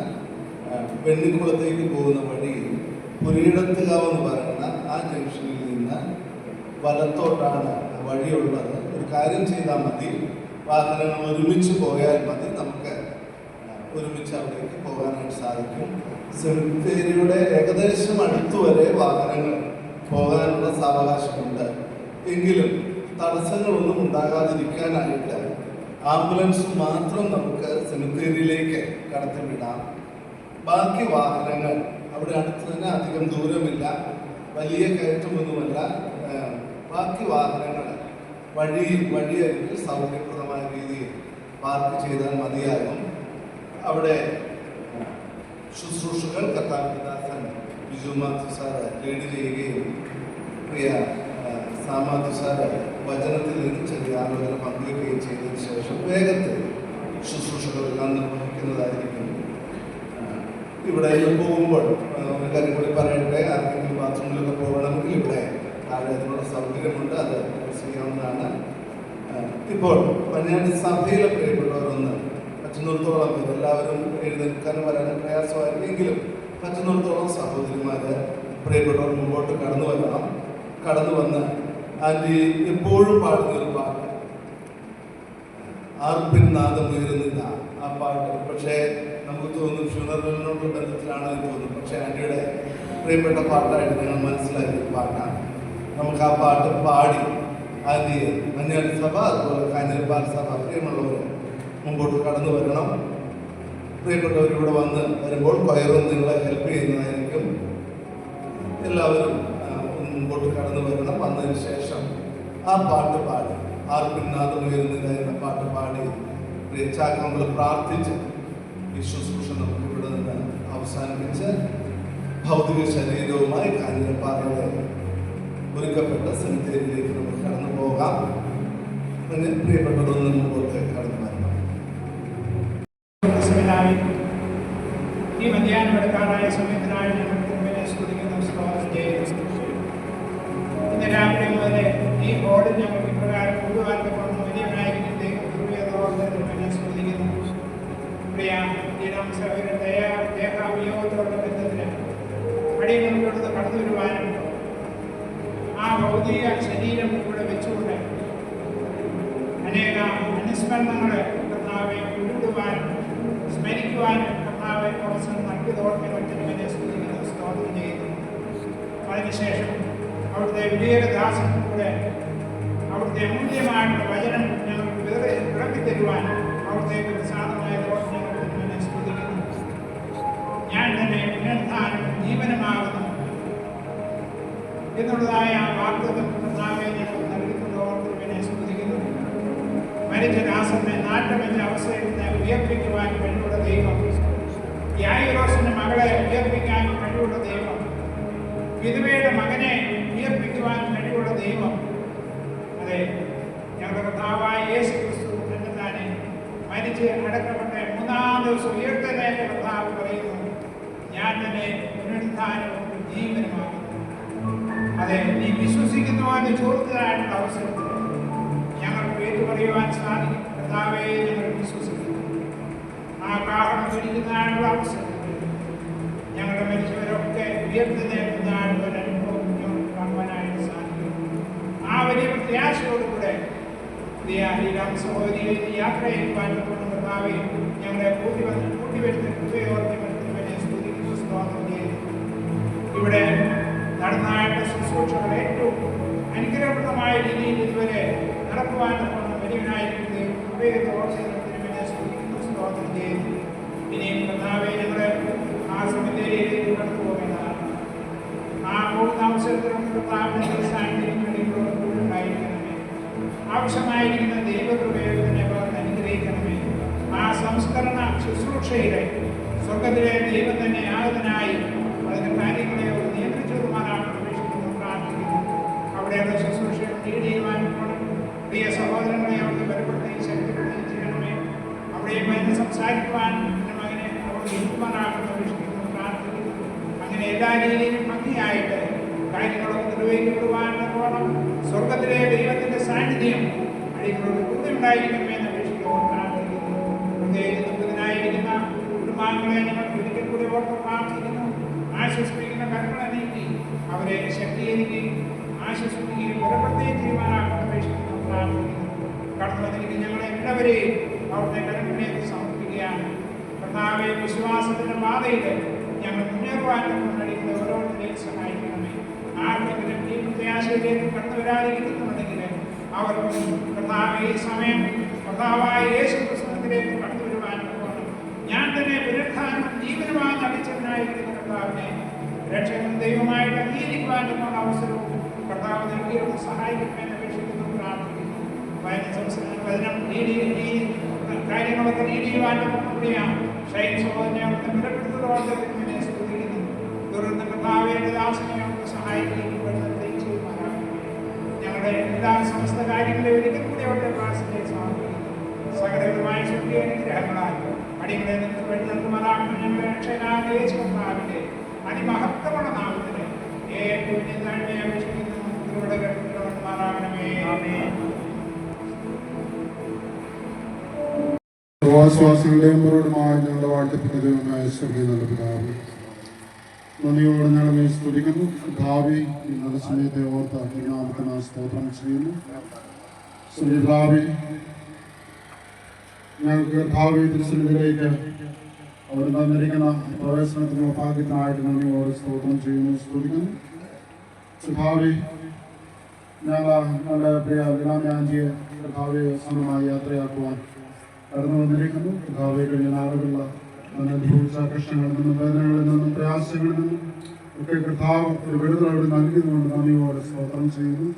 വെണ്ണിക്കുളത്തേക്ക് പോകുന്ന വഴി പുരീടത്തുകാവ് എന്ന് പറയുന്ന ആ ജംഗ്ഷനിൽ നിന്ന് വലത്തോട്ടാണ് വഴിയുള്ളത്. ഒരു കാര്യം ചെയ്താൽ മതി, വാഹനങ്ങൾ ഒരുമിച്ച് പോയാൽ മതി, നമുക്ക് ഒരുമിച്ച് അവിടേക്ക് പോകാനായിട്ട് സാധിക്കും. സെമിത്തേരിയുടെ ഏകദേശം അടുത്തുവരെ വാഹനങ്ങൾ പോകാനുള്ള സാവകാശമുണ്ട്. എങ്കിലും തടസ്സങ്ങളൊന്നും ഉണ്ടാകാതിരിക്കാനായിട്ട് ആംബുലൻസ് മാത്രം നമുക്ക് സെമിത്തേരിയിലേക്ക് കടത്തിവിടാം. ബാക്കി വാഹനങ്ങൾ അവിടെ അടുത്ത് തന്നെ, അധികം ദൂരമില്ല, വലിയ കയറ്റമൊന്നുമല്ല. ബാക്കി വാഹനങ്ങൾ വഴിയരികിൽ സൗകര്യപ്രദമായ രീതിയിൽ പാർക്ക് ചെയ്താൽ മതിയാകും. അവിടെ ശുശ്രൂഷകൾ കർത്താവിദാസൻ ബിജു മാത്യു സാറ് ലീഡ് ചെയ്യുകയും പ്രിയ സാമാത്യു സാറ് വചനത്തിൽ നിന്ന് ചെറിയ ആലോചന പങ്കുവയ്ക്കുകയും ചെയ്തതിനു ശേഷം വേഗത്തിൽ ശുശ്രൂഷകളെല്ലാം നിർവഹിക്കുന്നതായിരിക്കും. ഇവിടെ പോകുമ്പോൾ ഒരു കാര്യം കൂടി പറയട്ടെ, ആർക്കെങ്കിലും ബാത്റൂമിലൊക്കെ പോകണമെങ്കിൽ ഇവിടെ താഴെ അതിനുള്ള സൗകര്യമുണ്ട്, അത് ചെയ്യാവുന്നതാണ്. ഇപ്പോൾ മഞ്ഞാടി സഭയിലെ പ്രിയപ്പെട്ടവരൊന്ന് പറ്റുന്നിടത്തോളം എല്ലാവരും എഴുന്നേൽക്കാനും വരാനും പ്രയാസമായിരുന്നെങ്കിലും പറ്റുന്നിടത്തോളം സഹോദരിമാര് പ്രിയപ്പെട്ടവർ മുമ്പോട്ട് കടന്നു വരണം. കടന്നു വന്ന് ആൻറ്റി എപ്പോഴും പാടുന്നൊരു പാട്ട് ആർപ്പിൻ നാദം ഉയരുന്നില്ല. ആ പാട്ട് പക്ഷേ നമുക്ക് തോന്നും ഫ്യൂണറലിനോട് ബന്ധത്തിലാണെന്ന് തോന്നും. പക്ഷേ ആൻറ്റിയുടെ പ്രിയപ്പെട്ട പാട്ടായിട്ട് ഞങ്ങൾ മനസ്സിലാക്കിയ പാട്ടാണ്. നമുക്ക് ആ പാട്ട് പാടി ആൻറ്റിയെ മഞ്ഞാടി സഭ അതുപോലെ കാഞ്ഞിരപ്പാറ സഭ പ്രിയമുള്ളവർ മുമ്പോട്ട് കടന്നു വരണം. പ്രിയപ്പെട്ടവരിവിടെ വരുമ്പോൾ കൊയറും നിങ്ങളെ ഹെൽപ്പ് ചെയ്യുന്നതായിരിക്കും. എല്ലാവരും മുമ്പോട്ട് കടന്നു വരണം. വന്നതിന് ശേഷം ആ പാട്ട് പാടി ആർപ്പിന്നാഥം ഉയരുന്നില്ല എന്ന പാട്ട് പാടി ചാക്കമ്പൽ പ്രാർത്ഥിച്ച് ഈ ശുശ്രൂഷ നമുക്ക് ഇവിടെ നിന്ന് അവസാനിപ്പിച്ച് ഭൗതിക ശരീരവുമായി കാഞ്ഞിരപ്പാറയുടെ ഒരുക്കപ്പെട്ട സെമിത്തേരിയിലേക്ക് നമുക്ക് കടന്നു പോകാം. പിന്നെ പ്രിയപ്പെട്ടതൊന്ന് മുമ്പോട്ട് കടന്നു വരണം. ഈ മധ്യാഹ്നം എടുക്കാനായ സമയത്തിനായി ഞങ്ങൾ സ്തുതിക്കുന്ന ഇന്ന് രാവിലെ മുതൽ ഈ ബോർഡിൽ ഞങ്ങൾ ഇപ്രകാരം കൊണ്ടുവരപ്പെടുന്ന വലിയവനായിരിക്കും ദൈവം സ്തുതിക്കുന്നു. പ്രിയ ദേഹാവയവത്തോടുള്ള ബന്ധത്തിന് അടിയങ്ങളിലൂടെ കടന്നു വരുവാനും ആ ഭൗതിക ശരീരം ഇവിടെ വെച്ചുകൊണ്ട് അനേക അനുസ്മരണങ്ങൾ കർത്താവെ ഉരുടുവാനും സ്മരിക്കുവാനും കർത്താവെ അവസരം നൽകിയതോടെ ഒറ്റ സ്തുതിക്കുന്നു, സ്തോത്രം ചെയ്യുന്നു. അതിനുശേഷം അവിടുത്തെ വിജയദാസൻ കൂടെ അവിടുത്തെ അമൂല്യമായിട്ടുള്ള വചനം ഞങ്ങൾക്ക് വിളക്കിത്തരുവാൻ അവിടുത്തെ പ്രസാദമായ ദോഷം ഞങ്ങൾക്ക് സ്തുതിക്കുന്നു. ഞാൻ തന്നെ പുനരുദ്ധാനം ജീവനമാകുന്നു എന്നുള്ളതായ വാഗ്ദത്തം കർത്താവെ ഞങ്ങൾ നൽകുന്നതോടെ സ്തുതിക്കുന്നു. മരിച്ച ദാസനെ നാട്ടമെന്ന അവസരത്തിൽ ഉയർപ്പിക്കുവാൻ കഴിവുള്ള ദൈവം, യായിറോസിന്റെ മകളെ ഉയർപ്പിക്കാൻ കഴിവുള്ള ദൈവം, വിധവയുടെ മകനെ ഉയർപ്പിക്കുവാൻ കഴിവുള്ള ദൈവം, അതെ ഞങ്ങളുടെ കർത്താവായ യേശു ക്രിസ്തു തന്നെ മരിച്ച് അടക്കപ്പെട്ട 3-ാം ദിവസം ഉയർത്തനേറ്റ കർത്താവ് പറയുന്നു, ഞാൻ തന്നെ പുനരുദ്ധാനവും ജീവനുമാകുന്നു. അതെ, നീ വിശ്വസിക്കുന്നു എന്ന് ചോദിച്ചതായിട്ടുള്ള അവസരത്തിൽ ഞങ്ങൾക്ക് ഏറ്റുപറയുവാൻ സാധിക്കും. കർത്താവേ, ഞങ്ങൾ വിശ്വസിക്കുന്നു. ആ കാഹളം ധരിക്കുന്നതായുള്ള അവസരത്തിൽ ഞങ്ങളുടെ മരിച്ചവരൊക്കെ ഉയർത്തുന്നതായിട്ടുള്ള ഒരു അനുഭവം ഞങ്ങൾക്ക് കാണുവാനായിട്ട് സാധിക്കും. ആ വലിയ പ്രത്യാശയോടുകൂടെ സഹോദരിയെ യാത്ര ചെയ്യുവാൻ കർത്താവെ ഞങ്ങളെ കൂട്ടിവരുന്ന കൃപയോർത്തിനെ സ്തുതിക്കുന്നു, സ്തോത്രം ചെയ്യുന്നു. ഇവിടെ നടന്നായിട്ട് ശുശ്രൂഷകൾ ഏറ്റവും അനുഗ്രഹപ്രദമായ രീതിയിൽ ഇതുവരെ നടക്കുവാൻ വലിയവനായിരിക്കുന്നത് കൃപയോർത്തിനെ സ്തുതിക്കുന്നു, സ്തോത്രം ചെയ്യുന്നു. ഇനിയും കർത്താവെ ഞങ്ങളെ ആ സമയത്തേക്ക് കടന്നു പോകുന്നതാണ്. ആ പോകുന്ന അവസരത്തിലും കർത്താവിന്റെ സാന്നിധ്യം ഉണ്ടായിരിക്കണമേ. ആവശ്യമായിരിക്കുന്ന ദൈവകൃപയെ അനുഗ്രഹിക്കണമേ. ആ സംസ്കരണ ശുശ്രൂഷയിലെ സ്വർഗത്തിലെ ദൈവം തന്നെ ആഗതനായി അതിന്റെ കാര്യങ്ങളെ നിയന്ത്രിച്ചുകൊടുമാനാണ് അപേക്ഷിക്കുന്നു, പ്രാർത്ഥിക്കുന്നു. അവിടെയുള്ള ശുശ്രൂഷകൾ നേടിയുവാനും പ്രിയ സഹോദരങ്ങളെ അവർക്ക് ബലപ്പെടുത്തുകയും ശക്തിപ്പെടുത്തുകയും ചെയ്യണമേ. അവിടെയും അതിന് സംസാരിക്കുവാൻ എൻ്റെ മകനെ അവർ നിൽക്കുവാനാണ് അപേക്ഷിക്കുന്നു, പ്രാർത്ഥിക്കുന്നു. അങ്ങനെ എല്ലാ രീതിയിലും ഭംഗിയായിട്ട് കാര്യങ്ങളൊക്കെ നിർവഹിക്കപ്പെടുവാനോളം സ്വർഗത്തിലെ ദൈവത്തിന്റെ സാന്നിധ്യം അടികളോട് കൂടെയുണ്ടായിരിക്കണമേ എന്ന് അപേക്ഷിക്കുന്നു, പ്രാർത്ഥിക്കുന്നു. പ്രത്യേകിച്ച് ദുഃഖത്തിനായിരിക്കുന്ന കുടുംബാംഗങ്ങളെ ഞങ്ങൾ ഒരിക്കൽ കൂടി ഓർത്ത് പ്രാർത്ഥിക്കുന്നു. ആശ്വസിപ്പിക്കുന്ന കർമ്മങ്ങളെ നീക്കി അവരെ ശക്തീകരിക്കുകയും ആശ്വസിപ്പിക്കുകയും ബലപ്പെടുത്തുകയും ചെയ്യുവാനാണെന്ന് അപേക്ഷിക്കുന്നു, പ്രാർത്ഥിക്കുന്നു. കടന്നു വന്നിരിക്കുന്ന ഞങ്ങളെ എല്ലാവരെയും അവിടുത്തെ കരങ്ങളിലേക്ക് സമർപ്പിക്കുകയാണ്. കർത്താവെ വിശ്വാസത്തിന്റെ പാതയിൽ ഞങ്ങൾ മുന്നേറുവാനും നടിക്കുന്ന ഓരോരുത്തരെയും സഹായിക്കണമേ. ആർക്കെങ്കിലും ഈ പ്രത്യാശയിലേക്ക് കടന്നു വരാതിരിക്കുന്നുണ്ടെങ്കിൽ അവർക്കും കർത്താവെ ഈ സമയം കർത്താവായ യേശു ക്രിസ്തുവിലേക്ക് കടന്നു വരുവാനും പോകണം. ഞാൻ തന്നെ പുനരുത്ഥാനം ജീവനുമായി നടിച്ചതിനായിരിക്കുന്ന കർത്താവിനെ രക്ഷകനും ദൈവമായിട്ട് അംഗീകരിക്കുവാനുള്ള അവസരവും കർത്താവ് നൽകിയൊന്ന് സഹായിക്കണമെന്ന് അപേക്ഷിക്കുന്നു, പ്രാർത്ഥിക്കുന്നു. വചനം കാര്യങ്ങളൊക്കെ നീടിയുവാനും കൂടിയാണ് ഷൈൻ സഹോദരനെ അവിടുത്തെ ബലപ്പെടുത്തുന്നതോടെ തന്നെ സ്തുതിക്കുന്നു. തുടർന്ന് കർത്താവിന്റെ ദാസനെ അവിടുത്തെ സഹായിക്കുകയും ചെയ്യുമാറാകുന്നു. ഞങ്ങളുടെ എല്ലാ സമസ്ത കാര്യങ്ങളെ ഒരിക്കൽ കൂടി അവിടുത്തെ പ്രാർത്ഥനയെ സമർപ്പിക്കുന്നു. സകലവിധമായ ശക്തി അനുഗ്രഹങ്ങളാൽ അടികളെ നിങ്ങൾക്ക് വഴി നൽകുമാറാകുന്നു. ഞങ്ങളുടെ രക്ഷകനായ യേശു കർത്താവിന്റെ അതിമഹത്വമുള്ള നാമത്തിന് ഏറ്റവും താഴ്മയെ അപേക്ഷിക്കുന്നു. നിങ്ങളുടെ കേട്ടുമാറാകണമേ. സർവാശ്വാസികളുടെയും പുറവുമായ ഞങ്ങളുടെ വാഴ്ത്തപ്പെട്ട ദൈവമായ സ്വർഗീയ നല്ല പിതാവേ, നന്ദിയോടെ ഞങ്ങളെ സ്തുതിക്കുന്നു. ഭാവി ഇന്നത്തെ സമയത്തെ ഓർത്ത് നാമത്തിന് സ്തോത്രം ചെയ്യുന്നു. ഭാവി ഞങ്ങൾക്ക് ഭാവി ദൃശ്യത്തിലേക്ക് അവർ തന്നിരിക്കുന്ന പ്രവേശനത്തിനുള്ള ഭാഗ്യത്തിനായിട്ട് നന്ദിയോടെ സ്തോത്രം ചെയ്യുന്നു, സ്തുതിക്കുന്നു. ഭാവി ഞങ്ങൾ നല്ല പ്രിയ വിനാമ്യാഞ്ചിയെ ഭാവിയെ സ്വന്തമായി യാത്രയാക്കുവാൻ കടന്നു വന്നിരിക്കുന്നു. ഭാവി കഴിഞ്ഞ നാളുകളിൽ അനുഭവിച്ച പ്രശ്നങ്ങളിൽ നിന്നും വേദനകളിൽ നിന്നും പ്രയാസങ്ങളിൽ നിന്നും ഒക്കെ കർത്താവ് ഒരു വിടുതൽ അവിടെ നൽകിയതുകൊണ്ട് നന്ദിയോടെ സ്തോത്രം ചെയ്യുന്നു.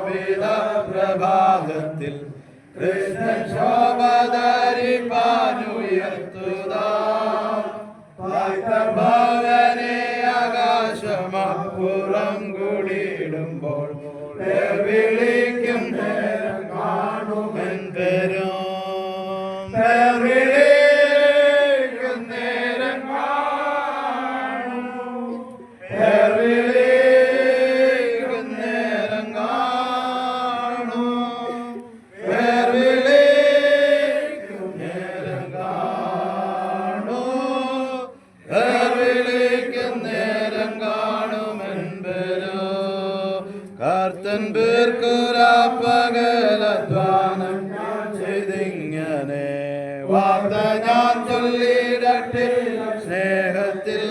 ശോഭിത പ്രഭാതത്തിൽ കൃഷ്ണൻ ശോഭധരിപ്പാനുയർത്തുതാ ഭവനെ ആകാശമപ്പുറം കൂടിയിടുമ്പോൾ വിളിക്കും നേരം കാണുമെൻ പേരും വിളിക്കും നേരം കാണും വിളിക്കും നേരം കാണും വിളിക്കും നേരം കർത്തൻ പകലധ്വാനം ഞാൻ ചെയ്തിങ്ങനെ വാർത്ത ഞാൻ ചൊല്ലിടട്ടെ സ്നേഹത്തിൽ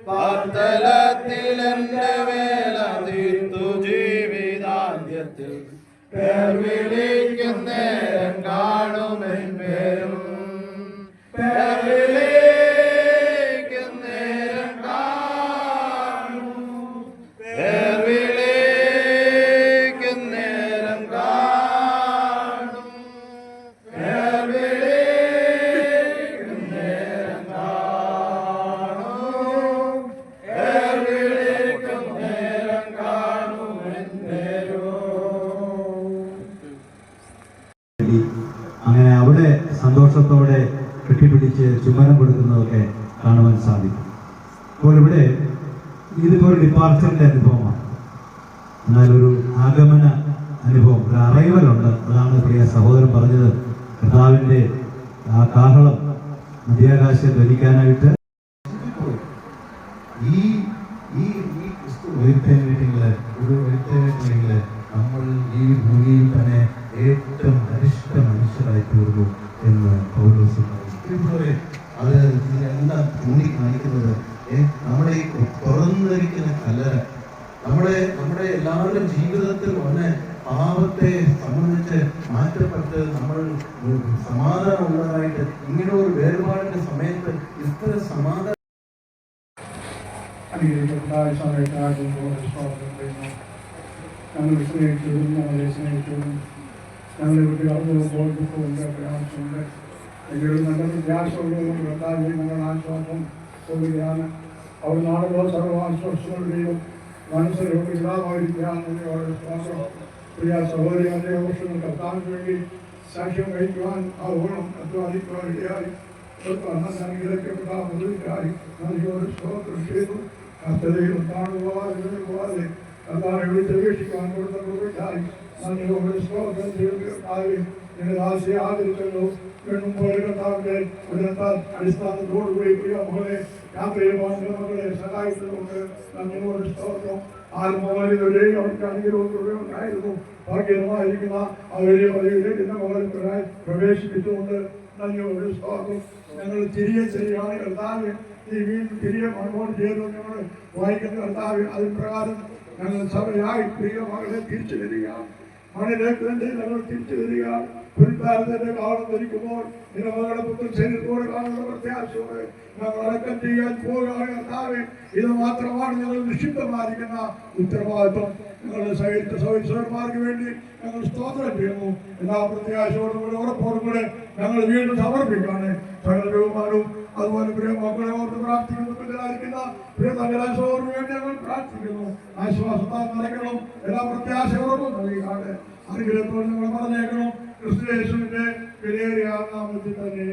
പാർത്തലത്തിൽ എന്റെ വേല തീർത്തു ജീവിതാന്ത്യത്തിൽ പേർ വിളിക്കും നേരം കാണുമെൻ പേരും പേർ വിളിക്കും നേരം കാണും പേർ വിളിക്കും നേരം കാണും പേർ വിളിക്കും നേരം കാണും പേർ വിളിക്കും നേരം കാണുമെൻ പേരും. അങ്ങനെ അവിടെ സന്തോഷത്തോടെ കെട്ടിപ്പിടിച്ച് ചുമരം കൊടുക്കുന്നതൊക്കെ കാണുവാൻ സാധിക്കും. അപ്പോൾ ഇവിടെ ഇതിപ്പോൾ ഒരു ഡിപ്പാർച്ചറിൻ്റെ അനുഭവമാണ്, എന്നാൽ ഒരു ആഗമന അനുഭവം, ഒരു അറൈവലുണ്ട്. അതാണ് പ്രിയ സഹോദരൻ പറഞ്ഞത്. കർത്താവിൻ്റെ ആ കാഹളം മധ്യാകാശം ധരിക്കാനായിട്ട് ഈ ഈ ഉയർത്തെഴുന്നേറ്റങ്ങള് നമ്മൾ ഈ ഭൂമിയിൽ തന്നെ ഏറ്റവും അരിഷ്ട മനുഷ്യരായി തീർന്നു എന്ന് പൗലോസ് പറയും. അത് എല്ലാം ചൂണ്ടിക്കാണിക്കുന്നത് നമ്മുടെ ഈ തുറന്നിരിക്കുന്ന കല്ലറ നമ്മുടെ എല്ലാവരുടെയും ജീവിതത്തിൽ വന്ന് പാപത്തെ സംബന്ധിച്ച് മാറ്റപ്പെട്ട് നമ്മൾ സമാധാനമുള്ളതായിട്ട് ഇങ്ങനെ ഒരു വേർപാടിന്റെ സമയത്ത് ഇത്ര സമാധാനം ഞങ്ങൾ സ്നേഹിച്ചതും ഞങ്ങളെ സ്നേഹിച്ചതും ഞങ്ങളെ വിട്ട് കടന്നു പോകുമ്പോൾ ദുഃഖമുണ്ട്, പ്രയാസമുണ്ട്. എങ്കിലും നല്ല പ്രത്യാശമുള്ളതുകൊണ്ട് കർത്താവിനെ ഞങ്ങൾ ആശ്വാസം കൊള്ളുകയാണ്. അവർ നാടുകളോ സർവാശ്വാസങ്ങളുടെയും മനസ്സിലൊക്കെ ഇല്ലാമായിരിക്കുകയാണ്. പ്രിയ സഹോദരി അനേക വർഷങ്ങൾ കർത്താവിന് വേണ്ടി സാക്ഷ്യം വഹിക്കുവാൻ ആവോളം അധ്വാനിക്കുവാൻ ഇടയായി. അനുഗ്രഹിക്കപ്പെട്ട മുതലിക്കായി നദിയോട് സ്തോത്രം ചെയ്തു. കർത്തതയും കാണുവാതെ കർത്താവിനെ വിളിച്ച് അപേക്ഷിക്കാൻ കൊടുത്ത കൃപയ്ക്കായി നദിയോട് സ്തോത്രം ചെയ്തു. നിങ്ങളുടെ ആശയെ ആദരിച്ചല്ലോ. വീണ്ടും പോലെ കർത്താവിന്റെ ഉന്നതാൽ അടിസ്ഥാനത്തോടുകൂടി പ്രിയ മകളെ യാത്രയുവാൻ മകളെ സഹായിച്ചതുകൊണ്ട് നന്ദിയോട് സ്തോത്രം. ആത്മവാദികളെയും അവർക്ക് അനുഗ്രഹം ഉണ്ടായിരുന്നു. ഭാഗ്യമായിരിക്കുന്ന ആ വലിയ പദവിയിലേക്ക് മകളെ പ്രവേശിപ്പിച്ചുകൊണ്ട് നന്ദിയോട് സ്തോത്രം. ഞങ്ങൾ തിരികെ ശരിയാണ് കർത്താവ്. ഈ വീണ്ടും തിരികെ മണമോട് ചെയ്തു ഞങ്ങൾ വായിക്കുന്ന കർത്താവ്. അതിന് പ്രകാരം ഞങ്ങൾ സഭയായി പ്രിയ മകളെ തിരിച്ചു വരികയാണ്. മണിലേക്ക് തന്നെ ഞങ്ങൾ തിരിച്ചു വരികയാണ്. പുൽക്കാലത്തിന്റെ കാലം ധരിക്കുമ്പോൾ നിന്റെ മകളുടെ പുത്രൻ ശരീരത്തോടെ കാണുന്ന പ്രത്യാശയോടെ ഞങ്ങൾ അടക്കം ചെയ്യാൻ പോവുകയാണ് കർത്താവേ. ഇത് മാത്രമാണ് ഞങ്ങൾ നിക്ഷിപ്തമായിരിക്കുന്ന ഉത്തരവാദിത്വം. ഞങ്ങളുടെ സഹിച്ച സഹോദരന്മാർക്ക് വേണ്ടി ഞങ്ങൾ സ്തോത്രം ചെയ്യുന്നു. എല്ലാ പ്രത്യാശയോടും കൂടെ ഉറപ്പോടും കൂടെ ഞങ്ങൾ വീണ്ടും സമർപ്പിക്കാണ്. സകല ബഹുമാനവും അതുപോലെ പ്രിയ മക്കളെ ഓർത്ത് പ്രാർത്ഥിക്കുന്നു. പിന്നിലായിരിക്കുന്ന പ്രിയ തകരാശോറിന് വേണ്ടി ഞങ്ങൾ പ്രാർത്ഥിക്കുന്നു. ആശ്വാസത്താൽ നിറയ്ക്കണം. എല്ലാ പ്രത്യാശയോടും നൽകിക്കാണ്. അനുഗ്രഹത്തോട് ഞങ്ങൾ പറഞ്ഞേക്കണം. ക്രിസ്തു യേശുവിന്റെ വിലയേറിയ നാമത്തിൽ തന്നെ.